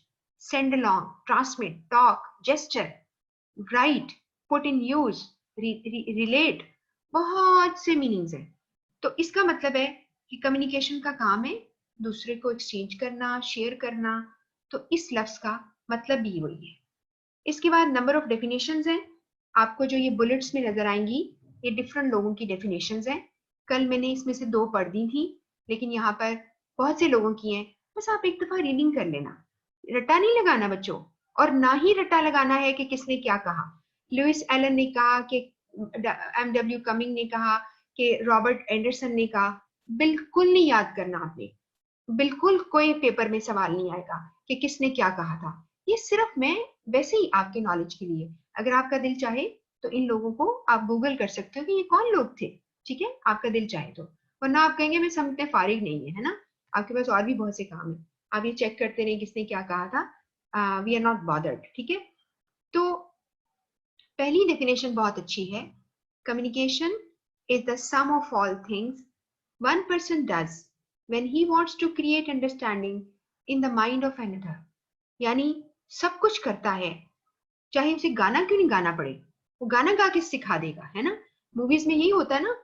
send along, transmit, talk, gesture, write, put in use, relate. बहुत से मीनिंग्स हैं. तो इसका मतलब है कि कम्युनिकेशन का काम है दूसरे को एक्सचेंज करना, शेयर करना. तो इस लफ्ज का मतलब भी वही है. इसके बाद नंबर ऑफ डेफिनेशंस हैं. आपको जो ये बुलेट्स में नजर आएंगी, ये डिफरेंट लोगों की डेफिनेशंस हैं. कल मैंने इसमें से 2 पढ़ दी थी, लेकिन यहाँ पर बहुत से लोगों की हैं. बस आप एक दफा रीडिंग कर लेना. रट्टा नहीं लगाना बच्चों, और ना ही रट्टा लगाना है कि किसने क्या कहा. लुइस एलन ने कहा कि एमडब्ल्यू कमिंग ने कहा कि रॉबर्ट एंडरसन ने कहा. बिल्कुल नहीं याद करना आपने. बिल्कुल कोई पेपर में सवाल नहीं आएगा कि किसने क्या कहा था. ये सिर्फ मैं वैसे ही आपके नॉलेज के लिए, अगर आपका दिल चाहे तो इन लोगों को आप गूगल कर सकते हो कि ये कौन लोग थे. ठीक है, आपका दिल चाहे तो. वरना आप कहेंगे मैं समझते फारिग नहीं है ना, आपके पास और भी बहुत से काम है, आप ये चेक करते रहे किसने क्या कहा था. We are not bothered. ठीक है. तो पहली डेफिनेशन बहुत अच्छी है. Communication is the sum of all things one person does when he wants to create understanding in the mind of another. यानी सब कुछ करता है, चाहे उसे गाना क्यों नहीं गाना पड़े, वो गाना गा के सिखा देगा, है ना. मूवीज में यही होता है ना.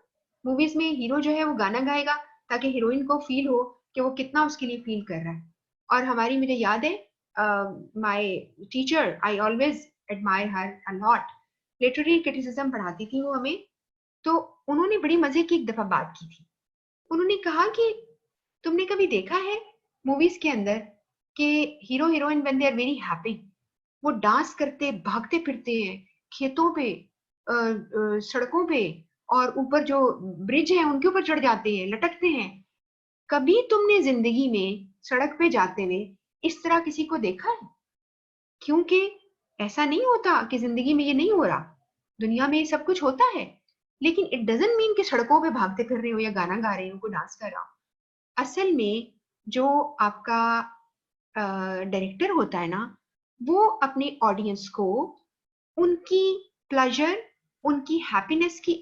मूवीज में हीरो जो है वो गाना गाएगा ताकि हीरोइन को फील हो कि वो कितना उसके लिए फील कर रहा है. और हमारी, मुझे याद है, my teacher, I always admire her a lot. Literary criticism पढ़ाती थी वो हमें. तो उन्होंने बड़ी मजे की एक दफा बात की थी. उन्होंने कहा कि तुमने कभी देखा है मूवीज के अंदर कि hero heroine when they are very happy, वो डांस करते भागते फिरते हैं खेतों पे, सड़कों पे, और ऊपर जो ब्रिज है उनके ऊपर चढ़ जाते हैं, लटकते हैं. कभी तुमने जिंदगी में सड़क पे जाते हुए इस तरह किसी को देखा है? क्योंकि ऐसा नहीं होता कि जिंदगी में ये नहीं हो रहा. दुनिया में ये सब कुछ होता है, लेकिन इट डजंट मीन कि सड़कों पे भागते फिर रहे हो या गाना गा रहे हो, कोई डांस कर रहा हो. असल में जो आपका डायरेक्टर होता है ना, वो अपने ऑडियंस को उनकी प्लेजर, उनकी हैप्पीनेस की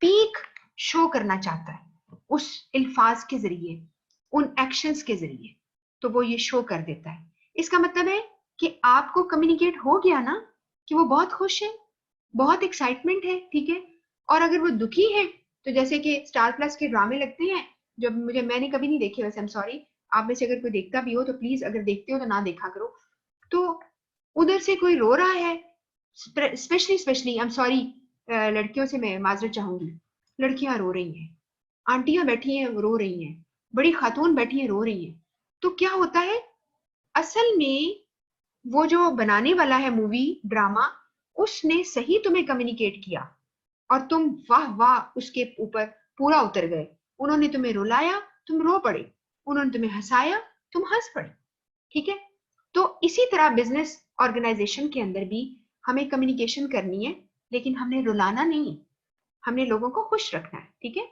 पीक शो करना चाहता है उस अल्फाज के जरिए, उन एक्शंस के जरिए. तो वो ये शो कर देता है. इसका मतलब है कि आपको कम्युनिकेट हो गया ना कि वो बहुत खुश है, बहुत एक्साइटमेंट है. ठीक है. और अगर वो दुखी है, तो जैसे कि स्टार प्लस के ड्रामे लगते हैं, जो मैंने कभी नहीं देखे, वैसे आई एम सॉरी, आप में से अगर कोई देखता भी हो तो प्लीज, अगर देखते हो तो ना देखा करो. तो उधर से कोई रो रहा है, स्पेशली आई एम सॉरी, लड़कियों से मैं माजरत चाहूंगी, लड़कियां रो रही हैं, आंटियां बैठी हैं रो रही हैं, बड़ी खातून बैठी हैं रो रही हैं। तो क्या होता है असल में, वो जो बनाने वाला है मूवी ड्रामा, उसने सही तुम्हें कम्युनिकेट किया और तुम वाह वाह उसके ऊपर पूरा उतर गए। उन्होंने तुम्हें रुलाया, तुम रो पड़े। उन्होंने तुम्हें हंसाया, तुम हंस पड़े। ठीक है। तो इसी तरह बिजनेस ऑर्गेनाइजेशन के अंदर भी हमें कम्युनिकेशन करनी है, लेकिन हमने रुलाना नहीं है, हमने लोगों को खुश रखना है। ठीक है।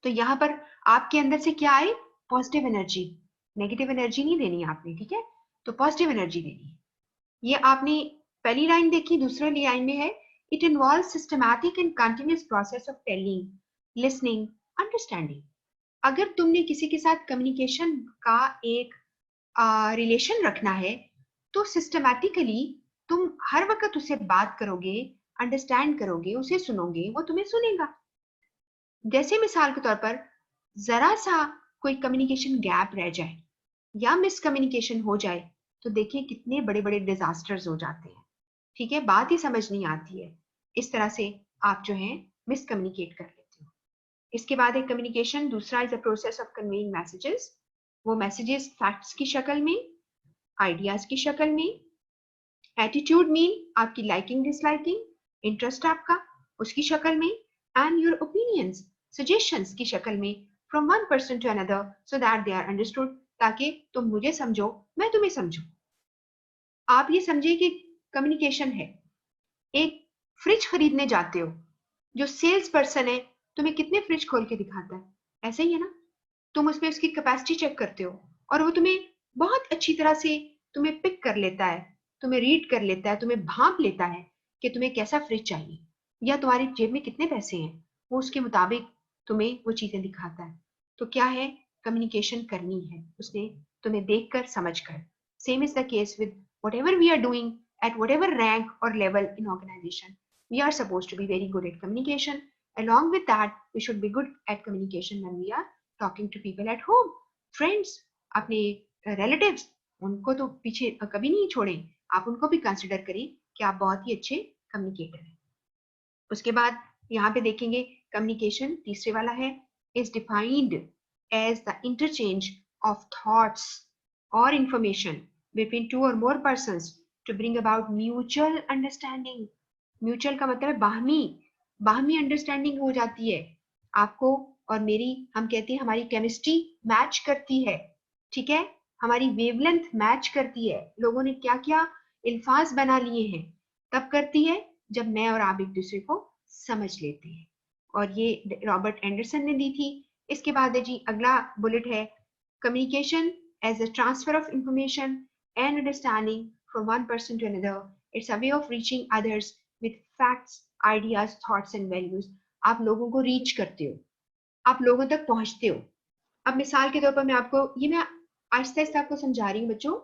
तो यहाँ पर आपके अंदर से क्या आए? Positive energy. नेगेटिव एनर्जी नहीं देनी है आपने। ठीक है। तो पॉजिटिव एनर्जी देनी है। ये आपने पहली लाइन देखी, दूसरी लाइन में है it involve systematic and continuous process of telling, listening, understanding. अगर तुमने किसी के साथ कम्युनिकेशन का एक रिलेशन रखना है, तो सिस्टमैटिकली तुम हर वक्त उससे बात करोगे, अंडरस्टैंड करोगे, उसे सुनोगे, वो तुम्हें सुनेगा। जैसे मिसाल के तौर पर जरा सा कोई कम्युनिकेशन गैप रह जाए या मिसकम्युनिकेशन हो जाए, तो देखिए कितने बड़े बड़े डिजास्टर्स हो जाते हैं। ठीक है। बात ही समझ नहीं आती है, इस तरह से आप जो है मिसकम्युनिकेट कर लेते हो। इसके बाद एक कम्युनिकेशन दूसरा is a process of conveying messages. वो मैसेजेस फैक्ट्स की शक्ल में, आइडियाज की शक्ल में, एटीट्यूड मीन आपकी लाइकिंग डिसलाइकिंग, इंटरेस्ट आपका उसकी शक्ल में, एंड योर ओपिनियंस सजेशंस की शक्ल में, from one person to another so that they are understood, ताकि तुम मुझे समझो, मैं तुम्हें समझू। आप ये समझिए कि कम्युनिकेशन है। एक फ्रिज खरीदने जाते हो, जो सेल्स पर्सन है तुम्हें कितने फ्रिज खोल के दिखाता है, ऐसे ही है ना। तुम उसमें उसकी कैपेसिटी चेक करते हो और वो तुम्हें बहुत अच्छी तरह से तुम्हें पिक कर लेता है, तुम्हें रीड कर लेता है, तुम्हें भांप लेता है कि तुम्हें कैसा फ्रिज चाहिए या तुम्हारी जेब में कितने पैसे हैं। वो उसके मुताबिक तुम्हें वो चीजें दिखाता है। तो क्या है, कम्युनिकेशन करनी है उसने, तुम्हें देखकर समझकर। Same is the case with whatever we are doing at whatever rank or level in organization, we are supposed to be very good at communication. Along with that, we should be good at communication when we are talking to people at home, friends, अपने relatives, उनको तो पीछे कभी नहीं छोड़ें। आप उनको भी कंसिडर करें कि आप बहुत ही अच्छे कम्युनिकेटर हैं। उसके बाद यहाँ पे देखेंगे कम्युनिकेशन तीसरे वाला है is defined as the interchange of thoughts और इंफॉर्मेशन बिटवीन टू और more persons to bring about mutual understanding. Mutual का मतलब है बाहमी, बाहमी अंडरस्टैंडिंग हो जाती है आपको और मेरी। हम कहते हैं हमारी केमिस्ट्री मैच करती है। ठीक है। हमारी वेवलेंथ मैच करती है। लोगों ने क्या क्या अल्फाज बना लिए हैं, तब करती है जब मैं और आप एक दूसरे को समझ लेते हैं। और ये रॉबर्ट एंडरसन ने दी थी। इसके बाद है जी अगला बुलेट है communication as a transfer of information and understanding from one person to another. It's a way of reaching others with facts, ideas, thoughts and values. आप लोगों को रीच करते हो, आप लोगों तक पहुंचते हो। अब मिसाल के तौर पर मैं आहिस्ता आहिस्ता आपको समझा रही हूँ बच्चों,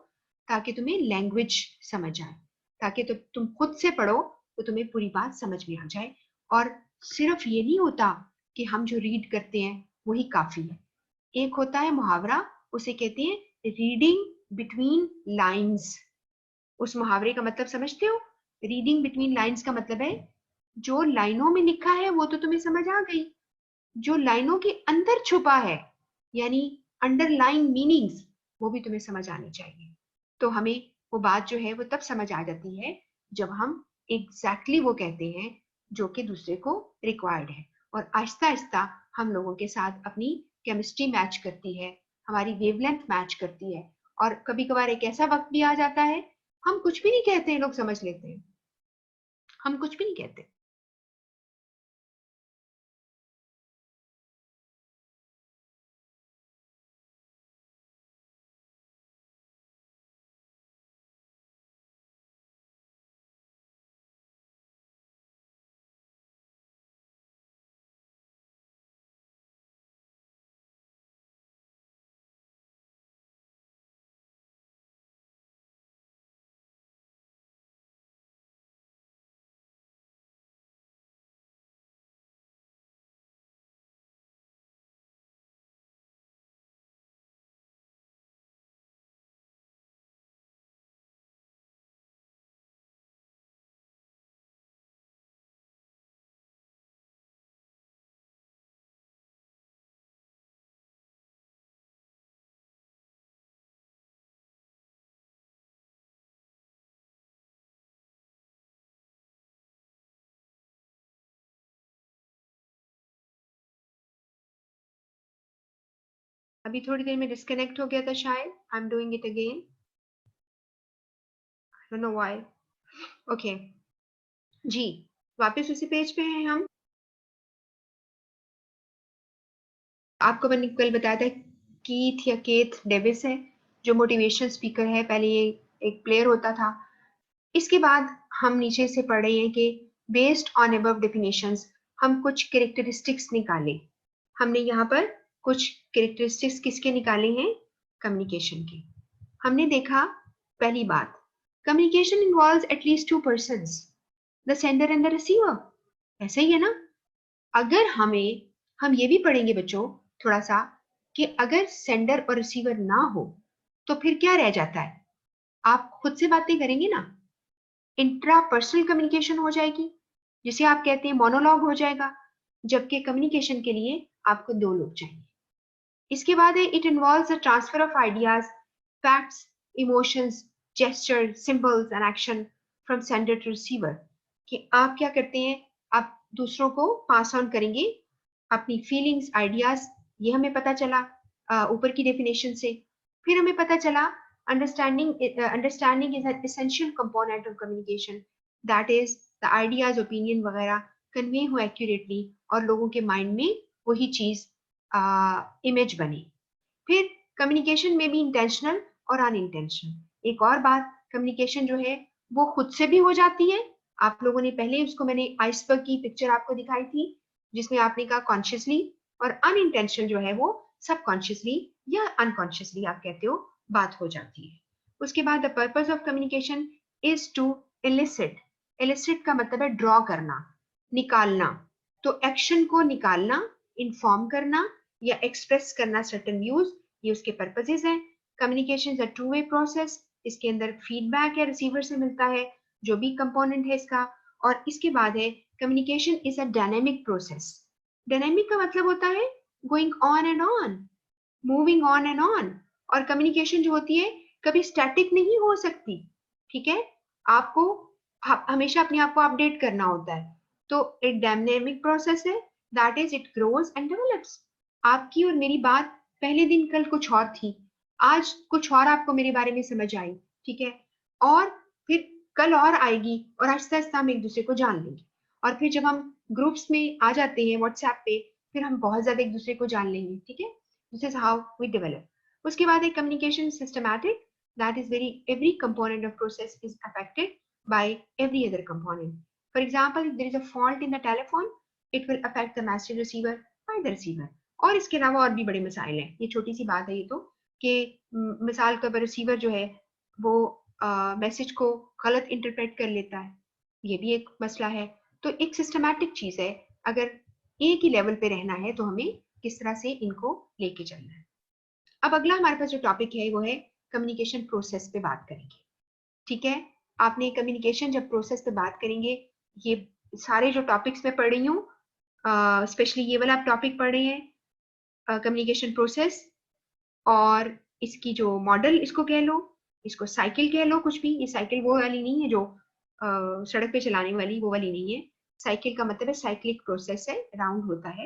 ताकि तुम्हें लैंग्वेज समझ आए, ताकि तो तुम खुद से पढ़ो तो तुम्हें पूरी बात समझ में आ जाए। और सिर्फ ये नहीं होता कि हम जो रीड करते हैं वही काफी है। एक होता है मुहावरा, उसे कहते हैं रीडिंग बिटवीन लाइंस। उस मुहावरे का मतलब समझते हो? रीडिंग बिटवीन लाइंस का मतलब है जो लाइनों में लिखा है वो तो तुम्हें समझ आ गई, जो लाइनों के अंदर छुपा है यानी अंडरलाइन मीनिंग्स, वो भी तुम्हें समझ आनी चाहिए। तो हमें वो बात जो है वो तब समझ आ जाती है जब हम एग्जैक्टली वो कहते हैं जो कि दूसरे को रिक्वायर्ड है। और आहिस्ता आहिस्ता हम लोगों के साथ अपनी केमिस्ट्री मैच करती है, हमारी वेवलेंथ मैच करती है। और कभी कभार एक ऐसा वक्त भी आ जाता है हम कुछ भी नहीं कहते हैं, लोग समझ लेते हैं, हम कुछ भी नहीं कहते। अभी थोड़ी देर में डिस्कनेक्ट हो गया था शायद. I am doing it again. I don't know why. Okay जी, वापस उसी पेज पे हैं हम. आपको मैंने कल बताया था कीथ या केथ डेविस है जो मोटिवेशनल स्पीकर है. पहले ये एक प्लेयर होता था. इसके बाद हम नीचे से पढ़ रहे हैं कि बेस्ड ऑन अबव डेफिनेशंस हम कुछ कैरेक्टरिस्टिक्स निकाले. हमने यहाँ पर कुछ कैरेक्टरिस्टिक्स किसके निकाले हैं? कम्युनिकेशन के. हमने देखा पहली बात, communication involves at least to persons, the sender and the receiver. ऐसा ही है ना? अगर हम ये भी पढ़ेंगे बच्चों थोड़ा सा कि अगर सेंडर और रिसीवर ना हो तो फिर क्या रह जाता है? आप खुद से बातें करेंगे ना, इंट्रापर्सनल कम्युनिकेशन हो जाएगी, जिसे आप कहते हैं मोनोलॉग हो जाएगा. जबकि कम्युनिकेशन के लिए आपको दो लोग चाहिए. इसके बाद है it involves the transfer of ideas, facts, emotions, gesture, symbols and action from sender to receiver. कि आप क्या करते हैं? आप दूसरों को पास ऑन करेंगे अपनी फीलिंग्स, आइडियाज. ये हमें पता चला ऊपर की डेफिनेशन से. फिर हमें पता चला understanding is an essential component of communication. That is the ideas, opinion वगैरह कन्वे हो एक्यूरेटली और लोगों के माइंड में वही चीज इमेज बने. फिर कम्युनिकेशन में भी इंटेंशनल और अनइंटेंशनल. एक और बात, कम्युनिकेशन जो है वो खुद से भी हो जाती है. आप लोगों ने पहले उसको, मैंने आइसबर्ग की पिक्चर आपको दिखाई थी जिसमें आपने कहा कॉन्शियसली, और अनइंटेंशनल जो है वो सबकॉन्शियसली या अनकॉन्शियसली आप कहते हो बात हो जाती है. उसके बाद the purpose of communication is to elicit. Elicit का मतलब है ड्रॉ करना, निकालना. तो एक्शन को निकालना, इन्फॉर्म करना या एक्सप्रेस करना सर्टेन व्यूज, ये उसके पर्पसेस हैं. Communication is a two way process. इसके अंदर फीडबैक है रिसीवर से मिलता है, जो भी कंपोनेंट है इसका. और इसके बाद है communication is a dynamic process. Dynamic का मतलब होता है going on and on, moving on and on. और कम्युनिकेशन जो होती है कभी स्टैटिक नहीं हो सकती. ठीक है, आपको हमेशा अपने आप को अपडेट करना होता है. तो एक डायनेमिक प्रोसेस है, that is it grows and develops. आपकी और मेरी बात पहले दिन कल कुछ और थी, आज कुछ और आपको मेरे बारे में समझ आई. ठीक है, और फिर कल और आएगी और आहिस्ता आहिस्ता हम एक दूसरे को जान लेंगे. और फिर जब हम ग्रुप्स में आ जाते हैं व्हाट्सएप पे, फिर हम बहुत ज्यादा एक दूसरे को जान लेंगे. ठीक है, this is how we develop. उसके बाद एक communication systematic, that is very every component of process is affected by every other component. For example, if there is a fault in the telephone, it will affect the message receiver by the receiver. और इसके अलावा और भी बड़े मसाइल हैं. ये छोटी सी बात है ये तो, कि मिसाल का रिसीवर जो है वो मैसेज को गलत इंटरप्रेट कर लेता है, ये भी एक मसला है. तो एक सिस्टमैटिक चीज है. अगर एक ही लेवल पे रहना है तो हमें किस तरह से इनको लेके चलना है. अब अगला हमारे पास जो टॉपिक है वो है कम्युनिकेशन प्रोसेस पे बात करेंगे. ठीक है, आपने कम्युनिकेशन जब प्रोसेस पे बात करेंगे, ये सारे जो टॉपिक्स मैं पढ़ रही हूँ, स्पेशली ये वाला आप टॉपिक पढ़ रहे हैं कम्युनिकेशन प्रोसेस, और इसकी जो मॉडल इसको कह लो, इसको साइकिल कह लो, कुछ भी. ये साइकिल वो वाली नहीं है जो सड़क पे चलाने वाली, वो वाली नहीं है. साइकिल का मतलब है साइक्लिक प्रोसेस है, राउंड होता है,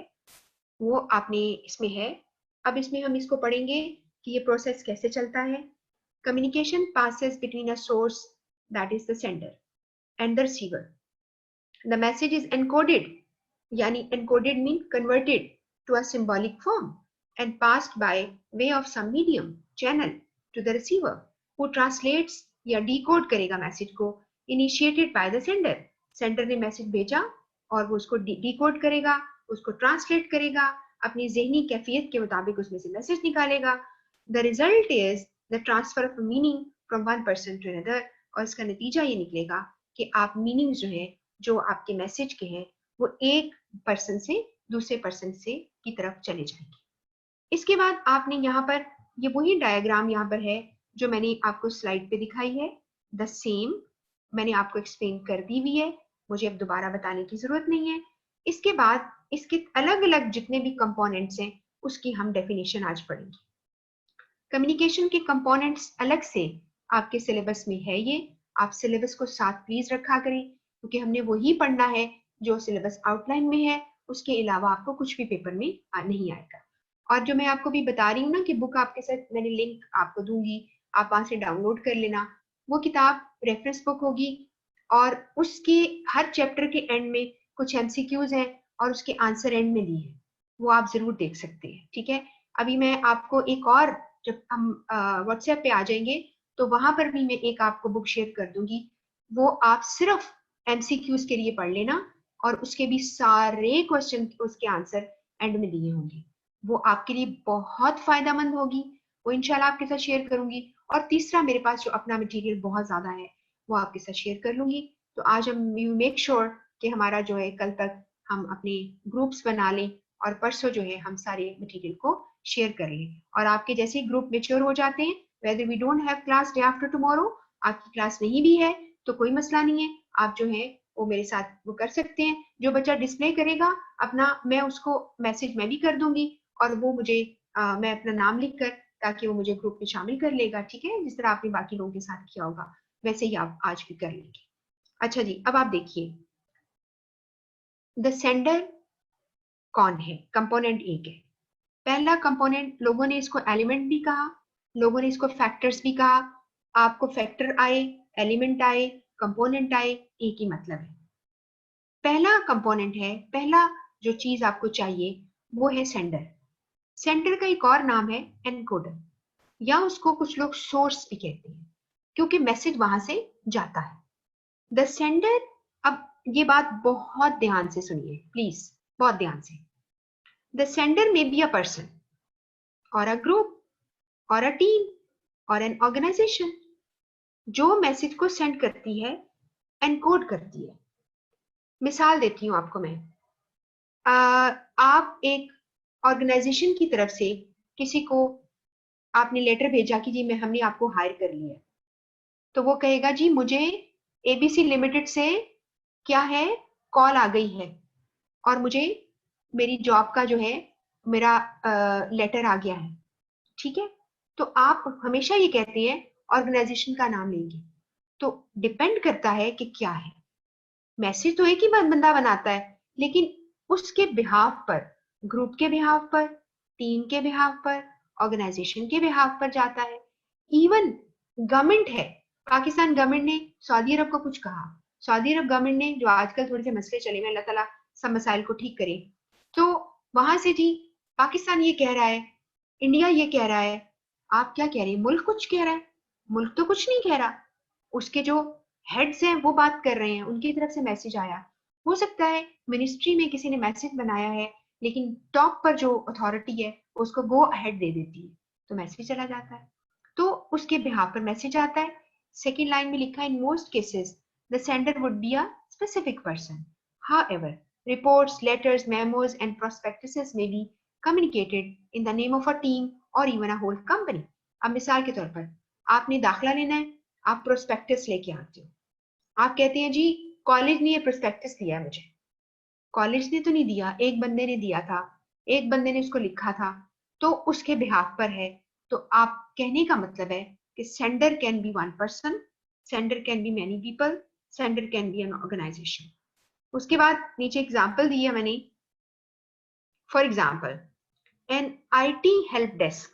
वो आपने इसमें है. अब इसमें हम इसको पढ़ेंगे कि ये प्रोसेस कैसे चलता है. Communication passes between a source, that is the sender, and the receiver. The message is encoded, yani encoded mean converted to a symbolic form and passed by way of some medium channel to the receiver, who translates या decode करेगा message को, initiated by the sender. Sender ने message भेजा और वो उसको decode करेगा, उसको ट्रांसलेट करेगा, अपनी जहनी कैफियत के मुताबिक उसमें से मैसेज निकालेगा. The result is the transfer of meaning from one person to another. और इसका नतीजा ये निकलेगा कि आप मीनिंग्स जो है, जो आपके मैसेज के हैं, वो एक पर्सन से दूसरे पर्सन से की तरफ चले जाएंगे. इसके बाद आपने यहाँ पर ये वही डायग्राम यहाँ पर है जो मैंने आपको स्लाइड पे दिखाई है. द सेम मैंने आपको एक्सप्लेन कर दी हुई है, मुझे अब दोबारा बताने की जरूरत नहीं है. इसके बाद इसके अलग अलग जितने भी कंपोनेंट्स हैं उसकी हम डेफिनेशन आज पढ़ेंगे. कम्युनिकेशन के कंपोनेंट्स अलग से आपके सिलेबस में है. ये आप सिलेबस को साथ प्लीज रखा करें, क्योंकि हमने वही पढ़ना है जो सिलेबस आउटलाइन में है. उसके अलावा आपको कुछ भी पेपर में नहीं आएगा. और जो मैं आपको भी बता रही हूँ ना कि बुक आपके साथ मैंने लिंक आपको दूंगी, आप वहां से डाउनलोड कर लेना। वो किताब रेफरेंस बुक होगी और उसके हर चैप्टर के एंड में कुछ एमसीक्यूज हैं और उसके आंसर एंड में दिए हैं, वो आप जरूर देख सकते हैं। ठीक है, अभी मैं आपको एक और, जब हम व्हाट्सएप पे आ जाएंगे तो वहां पर भी मैं एक आपको बुक शेयर कर दूंगी, वो आप सिर्फ एमसीक्यूज के लिए पढ़ लेना और उसके भी सारे क्वेश्चन उसके आंसर एंड में दिए होंगे। वो आपके लिए बहुत फायदेमंद होगी, वो इंशाल्लाह आपके साथ शेयर करूंगी। और तीसरा, मेरे पास जो अपना मटेरियल बहुत ज्यादा है वो आपके साथ शेयर कर लूंगी। तो आज हम मेक श्योर कि हमारा जो है कल तक हम अपने ग्रुप्स बना लें और परसों जो है हम सारे मटेरियल को शेयर कर लें। और आपके जैसे ही ग्रुप मेच्योर हो जाते हैं, whether we don't have class day after tomorrow, आपकी क्लास नहीं भी है तो कोई मसला नहीं है, आप जो है वो मेरे साथ वो कर सकते हैं। जो बच्चा डिस्प्ले करेगा अपना, मैं उसको मैसेज मैं भी कर दूंगी और वो मुझे मैं अपना नाम लिख कर, ताकि वो मुझे ग्रुप में शामिल कर लेगा। ठीक है, जिस तरह आपने बाकी लोगों के साथ किया होगा वैसे ही आप आज भी कर लेंगे। अच्छा जी, अब आप देखिए द सेंडर कौन है, कंपोनेंट एक है। पहला कंपोनेंट, लोगों ने इसको एलिमेंट भी कहा, लोगों ने इसको फैक्टर्स भी कहा। आपको फैक्टर आए, एलिमेंट आए, कंपोनेंट आए, एक ही मतलब है। पहला कंपोनेंट है, पहला जो चीज आपको चाहिए वो है सेंडर। सेंडर का एक और नाम है एनकोडर, या उसको कुछ लोग सोर्स भी कहते हैं, क्योंकि मैसेज वहां से जाता है। द सेंडर, अब ये बात बहुत ध्यान से सुनिए प्लीज, बहुत ध्यान से। The sender may be a person और अ ग्रुप और अ टीम और एन ऑर्गेनाइजेशन, जो मैसेज को सेंड करती है, एनकोड करती है। मिसाल देती हूं आपको मैं, आप एक ऑर्गेनाइजेशन की तरफ से किसी को आपने लेटर भेजा कि जी मैं हमने आपको हायर कर लिया, तो वो कहेगा जी मुझे एबीसी लिमिटेड से क्या है, कॉल आ गई है और मुझे मेरी जॉब का जो है मेरा लेटर आ गया है। ठीक है, तो आप हमेशा ये कहते हैं ऑर्गेनाइजेशन का नाम लेंगे। तो डिपेंड करता है कि क्या है, मैसेज तो एक ही बंदा बनाता है, लेकिन उसके बिहाफ पर, ग्रुप के बिहाफ पर, टीम के बिहाफ पर, ऑर्गेनाइजेशन के बिहाफ पर जाता है। इवन गवर्नमेंट है, पाकिस्तान गवर्नमेंट ने सऊदी अरब को कुछ कहा, सऊदी अरब गवर्नमेंट ने, जो आजकल थोड़े से मसले चले हुए, अल्लाह ताला सब मसाइल को ठीक करे, तो वहां से जी पाकिस्तान ये कह रहा है, इंडिया ये कह रहा है, आप क्या कह रहे हैं, मुल्क कुछ कह रहा है? मुल्क तो कुछ नहीं कह रहा, उसके जो हेड्स हैं वो बात कर रहे हैं, उनकी तरफ से मैसेज आया। हो सकता है मिनिस्ट्री में किसी ने मैसेज बनाया है, लेकिन टॉप पर जो अथॉरिटी है उसको गो अहेड दे देती है, तो मैसेज चला जाता है, तो उसके बिहाफ पर मैसेज आता है। सेकेंड लाइन में लिखा है, in most cases the sender would be a specific person, however reports, letters, memos and prospectuses may be communicated in the name of a team or even a whole company। अब मिसाल के तौर पर आपने दाखिला लेना है, आप प्रोस्पेक्टस लेके आते हो, आप कहते हैं जी कॉलेज ने ये प्रोस्पेक्टस दिया है मुझे, कॉलेज ने तो नहीं दिया, एक बंदे ने दिया था, एक बंदे ने उसको लिखा था, तो उसके बिहाफ पर है। तो आप कहने का मतलब है कि sender can be one person, sender can be many people, sender can be an organization. उसके बाद नीचे एग्जाम्पल दी है मैंने, for example an IT help desk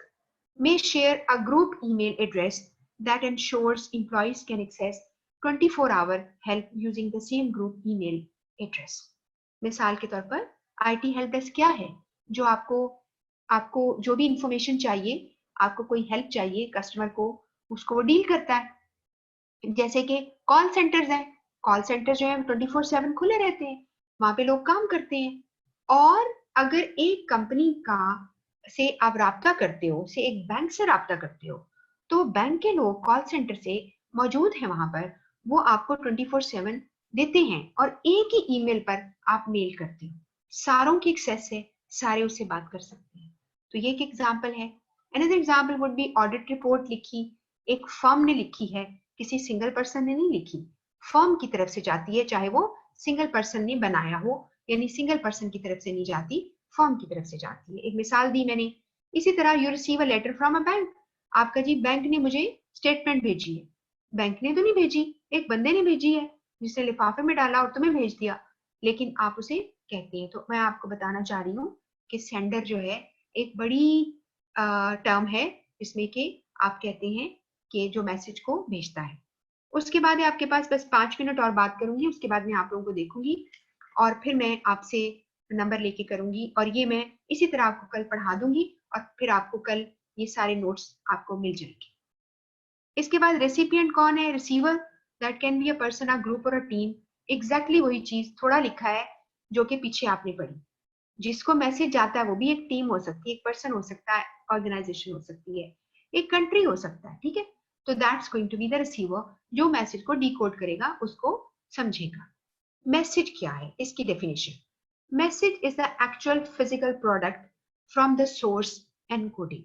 may share a group email address that ensures employees can access 24-hour help using the same group email address। मिसाल के तौर पर IT हेल्प डेस्क क्या है, जो आपको आपको जो भी इंफॉर्मेशन चाहिए, आपको कोई हेल्प चाहिए कस्टमर को, उसको वो डील करता है। जैसे कि कॉल सेंटर्स हैं, कॉल सेंटर जो है 24/7 खुले रहते हैं, वहां पे लोग काम करते हैं। और अगर एक कंपनी का से आप राब्ता करते हो, से एक बैंक से राब्ता करते हो, तो बैंक के लोग कॉल सेंटर से मौजूद हैं वहां पर, वो आपको 24/7 देते हैं और एक ही ईमेल पर आप मेल करते हो, सारों की एक्सेस है, सारे उससे बात कर सकते हैं। तो ये एक एग्जाम्पल है। Another example would be audit report लिखी, एक फर्म ने लिखी है, किसी सिंगल पर्सन ने नहीं लिखी, फर्म की तरफ से जाती है, चाहे वो सिंगल पर्सन ने बनाया हो, यानी सिंगल पर्सन की तरफ से नहीं जाती, फर्म की तरफ से जाती है। एक मिसाल दी मैंने। इसी तरह you receive a letter from a bank, आपका जी बैंक ने मुझे स्टेटमेंट भेजी है, बैंक ने तो नहीं भेजी, एक बंदे ने भेजी है जिसने लिफाफे में डाला और तुम्हें भेज दिया, लेकिन आप उसे कहते हैं। तो मैं आपको बताना चाह रही हूँ कि सेंडर जो है एक बड़ी टर्म है इसमें कि आप कहते हैं कि जो मैसेज को भेजता है। उसके बाद आपके पास बस 5 मिनट और बात करूंगी, उसके बाद मैं आप लोगों को देखूंगी और फिर मैं आपसे नंबर लेके करूंगी, और ये मैं इसी तरह आपको कल पढ़ा दूंगी और फिर आपको कल ये सारे नोट्स आपको मिल जाएंगे। इसके बाद रेसिपिएंट कौन है? Receiver, that can be a person, a group और अ टीम। एग्जैक्टली वही चीज थोड़ा लिखा है जो कि पीछे आपने पढ़ी। जिसको मैसेज जाता है वो भी एक टीम हो सकती है, एक पर्सन हो सकता है, ऑर्गेनाइजेशन हो सकती है, एक कंट्री हो सकता है, ठीक है। तो that's going to be the receiver, जो मैसेज को डिकोड करेगा, उसको समझेगा। मैसेज क्या है, इसकी definition. Message is the actual physical product from the source encoding.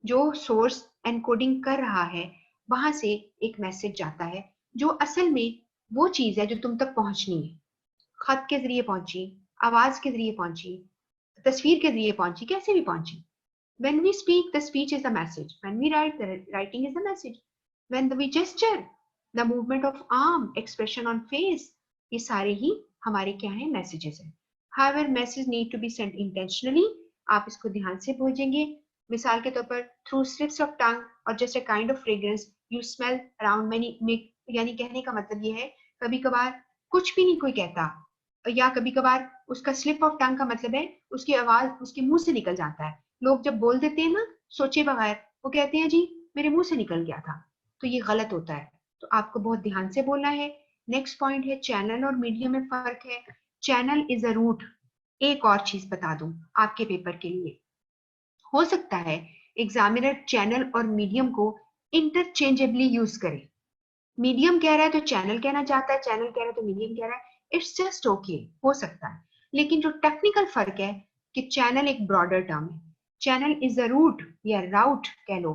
जो सोर्स एनकोडिंग कर रहा है वहां से एक मैसेज जाता है, जो असल में वो चीज है जो तुम तक पहुंचनी है। खत के जरिए पहुंची, आवाज के जरिए पहुंची, तस्वीर के जरिए पहुंची, कैसे भी पहुंची। When we speak, the speech is a message. When we write, the writing is a message. When we gesture, the movement of arm, expression on face, ये सारे ही हमारे क्या है? मैसेजेस हैं। However, message need to be sent intentionally. आप इसको ध्यान से भेजेंगे। मिसाल के तौर पर through slips of tongue or just a kind of fragrance you smell around many, यानी कहने का मतलब ये है कभी कभार कुछ भी नहीं कोई कहता, या कभी कभार उसका स्लिप ऑफ टंग का मतलब है उसकी आवाज उसके मुंह से निकल जाता है। लोग जब बोल देते हैं ना सोचे बगैर, वो कहते हैं जी मेरे मुंह से निकल गया था, तो ये गलत होता है। तो आपको बहुत ध्यान से बोलना है। नेक्स्ट पॉइंट है चैनल और मीडियम में फर्क है। Channel is a route. एक और चीज बता दूं आपके पेपर के लिए, हो सकता है एग्जामिनर चैनल और मीडियम को इंटरचेंजेबली यूज करे। मीडियम कह रहा है तो चैनल कहना चाहता है, चैनल कह रहा है तो मीडियम कह रहा है। इट्स जस्ट ओके, हो सकता है। लेकिन जो टेक्निकल फर्क है कि चैनल एक ब्रॉडर टर्म है। चैनल इज अ रूट या राउट कह लो,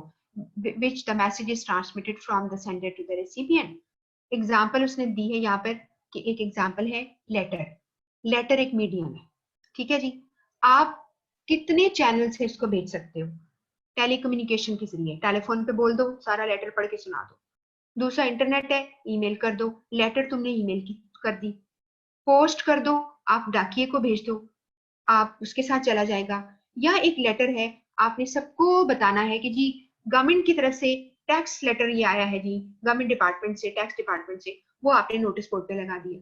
which the message is transmitted from the sender to the recipient. Example उसने दी है यहाँ पर कि एक एग्जाम्पल है लेटर। लेटर एक मीडियम है, ठीक है जी। आप कितने चैनल से इसको भेज सकते हो? टेलीकम्युनिकेशन के जरिए, टेलीफोन पे बोल दो, सारा लेटर पढ़ के सुना दो। दूसरा इंटरनेट है, ईमेल कर दो, लेटर तुमने ईमेल की कर दी। पोस्ट कर दो, आप डाकिए को भेज दो, आप उसके साथ चला जाएगा। या एक लेटर है, आपने सबको बताना है कि जी गवर्नमेंट की तरफ से टैक्स लेटर ये आया है जी, गवर्नमेंट डिपार्टमेंट से, टैक्स डिपार्टमेंट से, वो आपने नोटिस बोर्ड पे लगा दिया।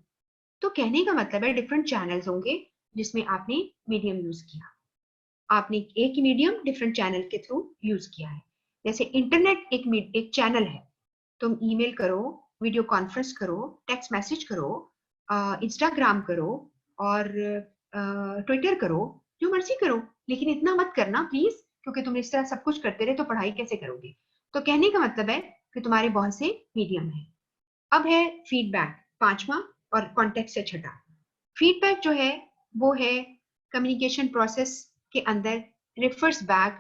तो कहने का मतलब है डिफरेंट चैनल्स होंगे जिसमें आपने मीडियम यूज किया। आपने एक ही मीडियम डिफरेंट चैनल के थ्रू यूज किया है। जैसे इंटरनेट एक चैनल है, तुम ईमेल करो, वीडियो कॉन्फ्रेंस करो, टेक्स्ट मैसेज करो, इंस्टाग्राम करो और ट्विटर करो, जो मर्जी करो, लेकिन इतना मत करना प्लीज, क्योंकि तुम इस तरह सब कुछ करते रहे तो पढ़ाई कैसे करोगे। तो कहने का मतलब है कि तुम्हारे बहुत से मीडियम है। अब है फीडबैक, पांचवा, और कॉन्टेक्स्ट से छठा। फीडबैक जो है वो है कम्युनिकेशन प्रोसेस के अंदर refers back,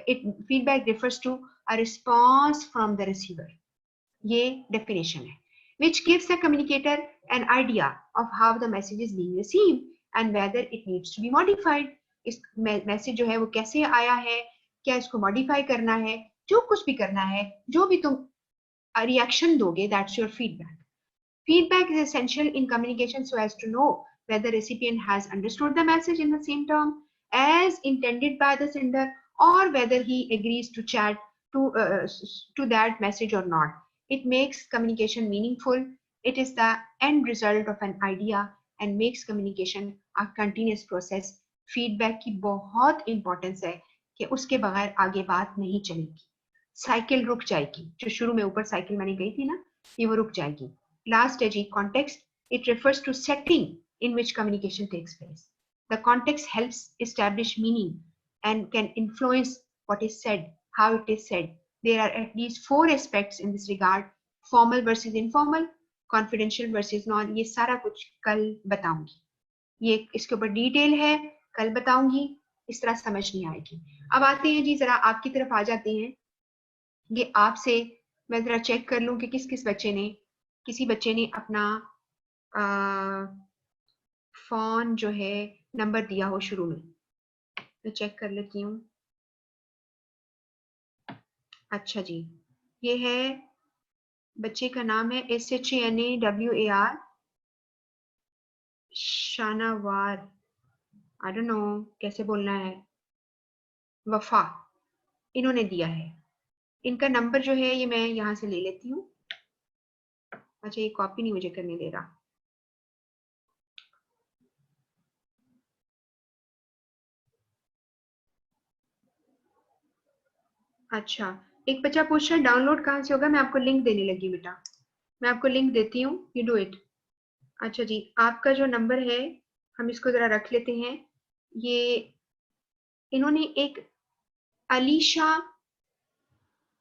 it feedback refers to a response from the receiver. ये डेफिनेशन है, which gives the communicator an idea of how the message is being received and whether it needs to be modified. इस message जो है वो कैसे आया है, क्या इसको मॉडिफाई करना है, जो कुछ भी करना है, जो भी तुम रिएक्शन दोगे, that's your feedback. Feedback is essential in communication so as to know whether the recipient has understood the message in the same term as intended by the sender, or whether he agrees to chat to that message or not. It makes communication meaningful. It is the end result of an idea and makes communication a continuous process. Feedback की बहुत importance है कि उसके बगैर आगे बात नहीं चलेगी। साइकिल रुक जाएगी, जो शुरू में ऊपर साइकिल मैंने गई थी ना, ये वो रुक जाएगी। Last है जी context. It refers to setting in which communication takes place. The context helps establish meaning and can influence what is said, how it is said. There are at least 4 aspects in this regard: formal versus informal, confidential versus non. ये सारा कुछ कल बताऊंगी, ये इसके ऊपर detail है, कल बताऊंगी, इस तरह समझ नहीं आएगी। अब आते हैं जी, जरा आपकी तरफ आ जाते हैं। ये आपसे मैं जरा चेक कर लूं कि किस किस बच्चे ने, किसी बच्चे ने अपना फोन जो है नंबर दिया हो शुरू में, तो चेक कर लेती हूँ। अच्छा जी, ये है, बच्चे का नाम है SHANAWAR, शानावार, आई डोंट नो कैसे बोलना है, वफा, इन्होंने दिया है। इनका नंबर जो है ये मैं यहाँ से ले लेती हूँ। अच्छा, ये कॉपी नहीं मुझे करने दे रहा। अच्छा, एक बच्चा पूछ रहा है डाउनलोड कहाँ से होगा। मैं आपको लिंक देने लगी बेटा, मैं आपको लिंक देती हूँ, यू डू इट। अच्छा जी, आपका जो नंबर है हम इसको जरा रख लेते हैं। ये इन्होंने एक अलीशा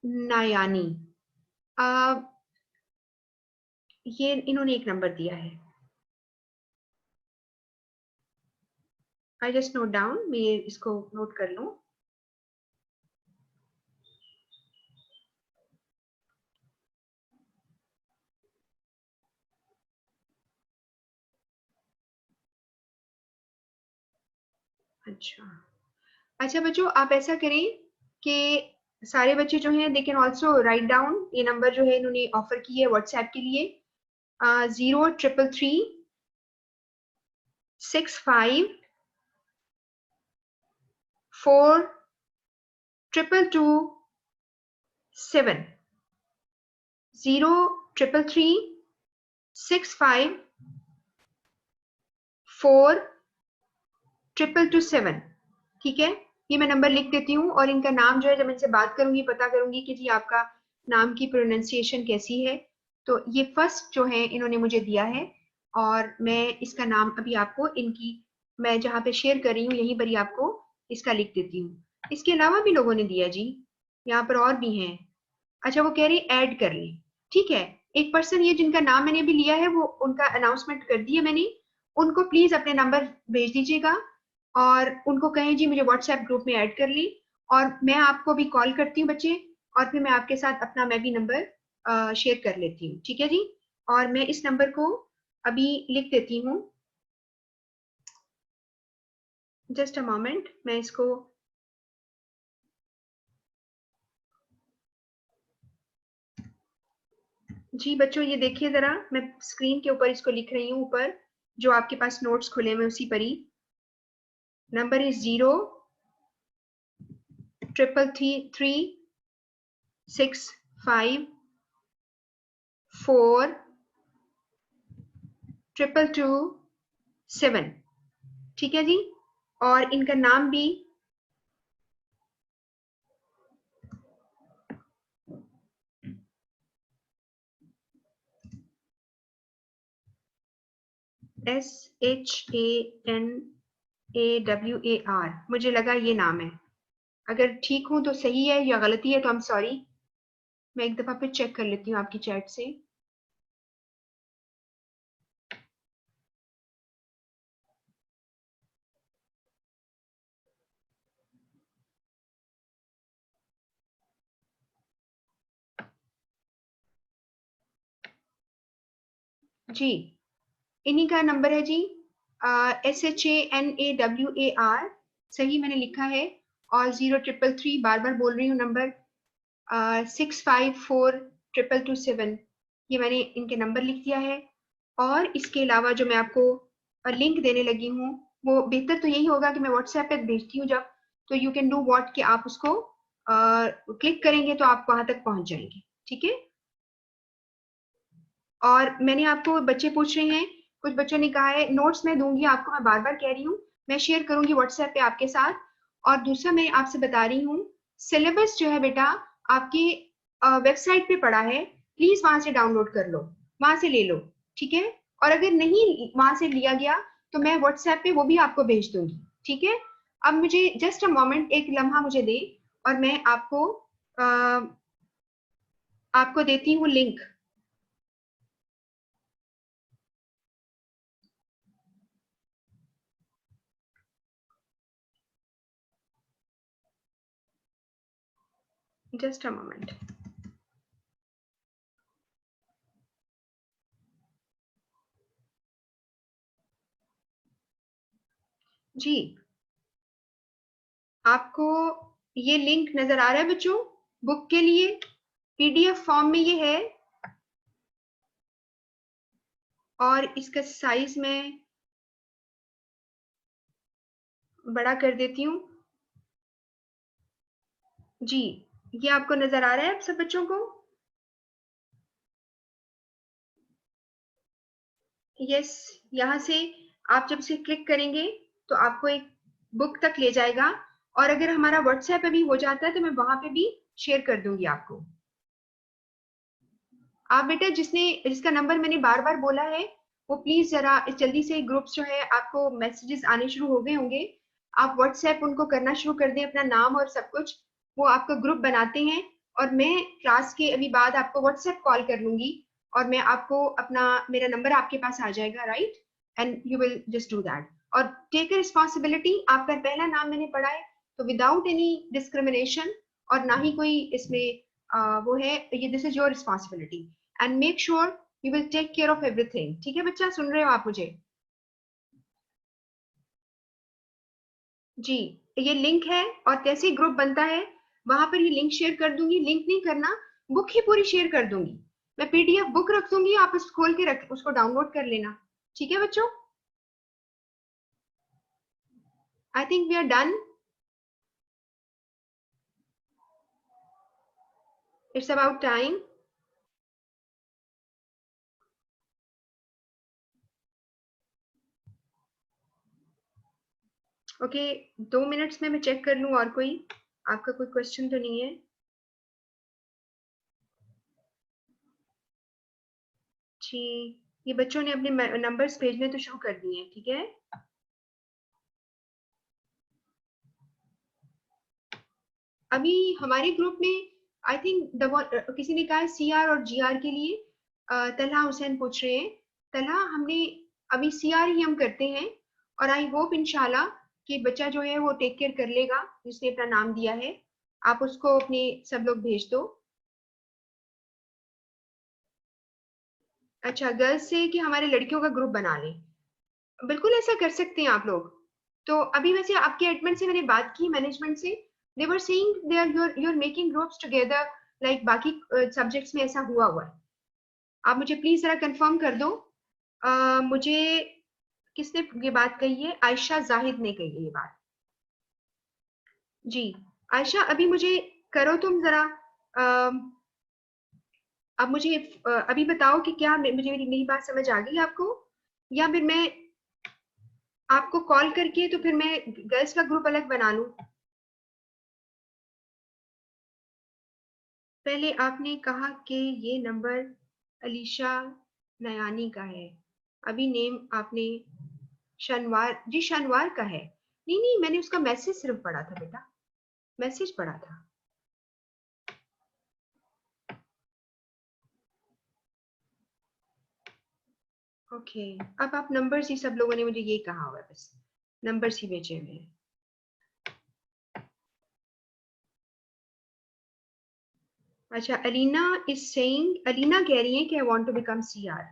नायानी, आ, ये इन्होंने एक नंबर दिया है। आई जस्ट नोट डाउन, मैं इसको नोट कर लूं। अच्छा, अच्छा बच्चों आप ऐसा करें कि सारे बच्चे जो हैं they can also write down ये नंबर जो है इन्होंने ऑफर की है व्हाट्सएप के लिए। 03365422227, 03365422227। ठीक है, ये मैं नंबर लिख देती हूँ और इनका नाम जो है जब इनसे बात करूंगी पता करूंगी कि जी आपका नाम की प्रोनाउंसिएशन कैसी है। तो ये फर्स्ट जो है इन्होंने मुझे दिया है और मैं इसका नाम अभी आपको इनकी, मैं जहाँ पे शेयर कर रही हूँ यहीं पर ही आपको इसका लिख देती हूँ। इसके अलावा भी लोगों ने दिया जी, यहाँ पर और भी हैं। अच्छा, वो कह रही ऐड कर लें। ठीक है, एक पर्सन ये जिनका नाम मैंने अभी लिया है वो उनका अनाउंसमेंट कर दिया मैंने, उनको प्लीज अपने नंबर भेज दीजिएगा और उनको कहें जी मुझे व्हाट्सएप ग्रुप में ऐड कर ली और मैं आपको भी कॉल करती हूँ बच्चे, और फिर मैं आपके साथ अपना मैं भी नंबर शेयर कर लेती हूँ। ठीक है जी, और मैं इस नंबर को अभी लिख देती हूँ। जस्ट अ मोमेंट, मैं इसको, जी बच्चों ये देखिए जरा, मैं स्क्रीन के ऊपर इसको लिख रही हूँ, ऊपर जो आपके पास नोट्स खुले हुए उसी पर ही। Number is 03365422227। ठीक है जी, और इनका नाम भी SHANAWAR, मुझे लगा ये नाम है। अगर ठीक हूं तो सही है या गलती है तो आई एम सॉरी। मैं एक दफा फिर चेक कर लेती हूँ आपकी चैट से। जी, इन्हीं का नंबर है जी, SHANAWAR, सही मैंने लिखा है। और 03333, बार बार बोल रही हूँ नंबर, 6542227, ये मैंने इनके नंबर लिख दिया है। और इसके अलावा जो मैं आपको लिंक देने लगी हूँ, वो बेहतर तो यही होगा कि मैं व्हाट्सएप पे भेजती हूँ जब, तो यू कैन डू व्हाट कि आप उसको क्लिक करेंगे तो आप वहां तक पहुंच जाएंगे। ठीक है, और मैंने आपको, बच्चे पूछ रहे हैं, कुछ बच्चों ने कहा है नोट्स मैं दूंगी आपको, मैं बार बार कह रही हूँ, मैं शेयर करूंगी व्हाट्सएप पे आपके साथ। और दूसरा मैं आपसे बता रही हूँ, सिलेबस जो है बेटा आपकी वेबसाइट पे पड़ा है, प्लीज वहां से डाउनलोड कर लो, वहां से ले लो। ठीक है, और अगर नहीं वहां से लिया गया तो मैं व्हाट्सएप पे वो भी आपको भेज दूंगी। ठीक है, अब मुझे जस्ट अ मोमेंट, एक लम्हा मुझे दे और मैं आपको देती हूँ लिंक। Just a moment. जी, आपको ये लिंक नजर आ रहा है बच्चों, बुक के लिए पीडीएफ फॉर्म में ये है, और इसका साइज मैं बड़ा कर देती हूँ। जी, ये आपको नजर आ रहा है आप सब बच्चों को? यस, यहाँ से आप जब से क्लिक करेंगे तो आपको एक बुक तक ले जाएगा, और अगर हमारा व्हाट्सएप अभी हो जाता है तो मैं वहां पे भी शेयर कर दूंगी आपको। आप बेटा जिसका नंबर मैंने बार बार बोला है, वो प्लीज जरा जल्दी से ग्रुप्स जो है, आपको मैसेजेस आने शुरू हो गए होंगे, आप व्हाट्सएप उनको करना शुरू कर दें, अपना नाम और सब कुछ, वो आपका ग्रुप बनाते हैं। और मैं क्लास के अभी बाद आपको व्हाट्सएप कॉल कर लूंगी, और मैं आपको अपना मेरा नंबर आपके पास आ जाएगा, right, and you will just do that. और टेक अ रिस्पॉन्सिबिलिटी, आपका पहला नाम मैंने पढ़ा है, तो विदाउट एनी डिस्क्रिमिनेशन, और ना ही कोई इसमें वो है, ये this is your responsibility, and make sure you will take care of everything. ठीक है बच्चा, सुन रहे हो आप मुझे? जी, ये लिंक है, और जैसे ही ग्रुप बनता है वहां पर ये लिंक शेयर कर दूंगी। लिंक नहीं करना, बुक ही पूरी शेयर कर दूंगी। मैं पीडीएफ बुक रख दूंगी, आप उस खोल के रख उसको डाउनलोड कर लेना। ठीक है बच्चों, I think we are done. It's about time. Okay, 2 minutes में मैं चेक कर लूं और कोई आपका कोई क्वेश्चन तो नहीं है? जी, ये बच्चों ने अपने नंबर्स भेजने तो शुरू कर दिए हैं, ठीक है। अभी हमारे ग्रुप में आई थिंक किसी ने कहा है सीआर और जीआर के लिए, तलहा हुसैन पूछ रहे हैं। तलहा, हमने अभी सीआर ही हम करते हैं, और आई होप इंशाल्लाह कि बच्चा जो है वो टेक केयर कर लेगा, जिसने अपना नाम दिया है। आप उसको अपने सब लोग भेज दो। अच्छा, गर्ल्स से कि हमारे लड़कियों का ग्रुप बना लें, बिल्कुल ऐसा कर सकते हैं आप लोग। तो अभी वैसे आपके एडमिन से मैंने बात की, मैनेजमेंट से, they were saying they are you're making groups together, like बाकी सब्जेक्ट्स में ऐसा हुआ है। आप मुझे प्लीज जरा कंफर्म कर दो। मुझे किसने ये बात कही है? आयशा जाहिद ने कही है ये बात। जी, आयशा अभी मुझे करो तुम जरा, अब मुझे अभी बताओ कि क्या मुझे मेरी बात समझ आ गई आपको, या फिर मैं आपको कॉल करके तो फिर मैं गर्ल्स का ग्रुप अलग बना लूं? पहले आपने कहा कि ये नंबर अलीशा नयानी का है, अभी नेम आपने शनवार, जी शनवार का है। नहीं नहीं, मैंने उसका मैसेज सिर्फ पढ़ा था बेटा, मैसेज पढ़ा था। ओके, अब आप नंबर्स ही, सब लोगों ने मुझे ये कहा हुआ है, बस नंबर्स ही भेजे हुए हैं। अच्छा, अलीना इज सेइंग, अलीना कह रही है कि I want to become CR.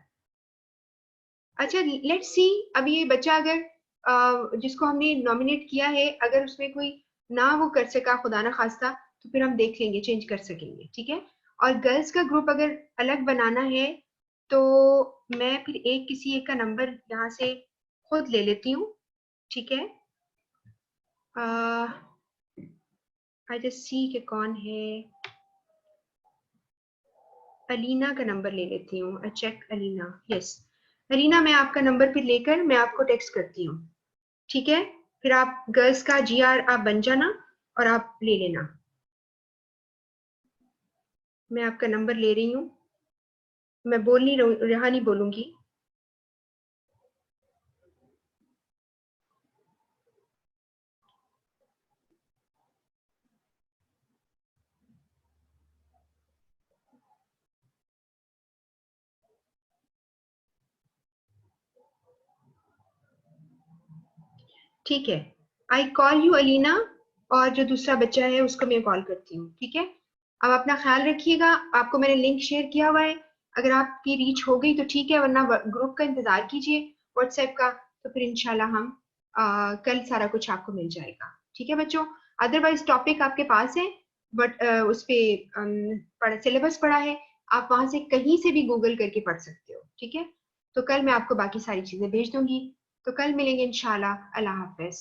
अच्छा, लेट्स सी, अभी ये बच्चा अगर जिसको हमने नॉमिनेट किया है, अगर उसमें कोई ना वो कर सका खुदा ना खास्ता, तो फिर हम देख लेंगे, चेंज कर सकेंगे, ठीक है। और गर्ल्स का ग्रुप अगर अलग बनाना है तो मैं फिर किसी एक का नंबर यहाँ से खुद ले लेती हूँ, ठीक है। आई जस्ट सी के कौन है। अलीना का नंबर ले लेती हूँ, I check Alina, yes. Alina, मैं आपका नंबर फिर लेकर मैं आपको टेक्स्ट करती हूँ, ठीक है। फिर आप गर्ल्स का जीआर आप बन जाना, और आप ले लेना। मैं आपका नंबर ले रही हूँ, मैं बोल नहीं रही, यहाँ नहीं बोलूंगी। ठीक है, आई कॉल यू अलीना, और जो दूसरा बच्चा है उसको मैं कॉल करती हूँ, ठीक है। अब अपना ख्याल रखिएगा, आपको मैंने लिंक शेयर किया हुआ है, अगर आपकी रीच हो गई तो ठीक है, वरना ग्रुप का इंतजार कीजिए व्हाट्सएप का, तो फिर इंशाल्लाह हम कल सारा कुछ आपको मिल जाएगा, ठीक है बच्चों। अदरवाइज टॉपिक आपके पास है, बट उस पे सिलेबस पड़ा है, आप वहां से कहीं से भी गूगल करके पढ़ सकते हो, ठीक है। तो कल मैं आपको बाकी सारी चीजें भेज दूंगी, तो कल मिलेंगे इंशाल्लाह। अल्लाह हाफिज।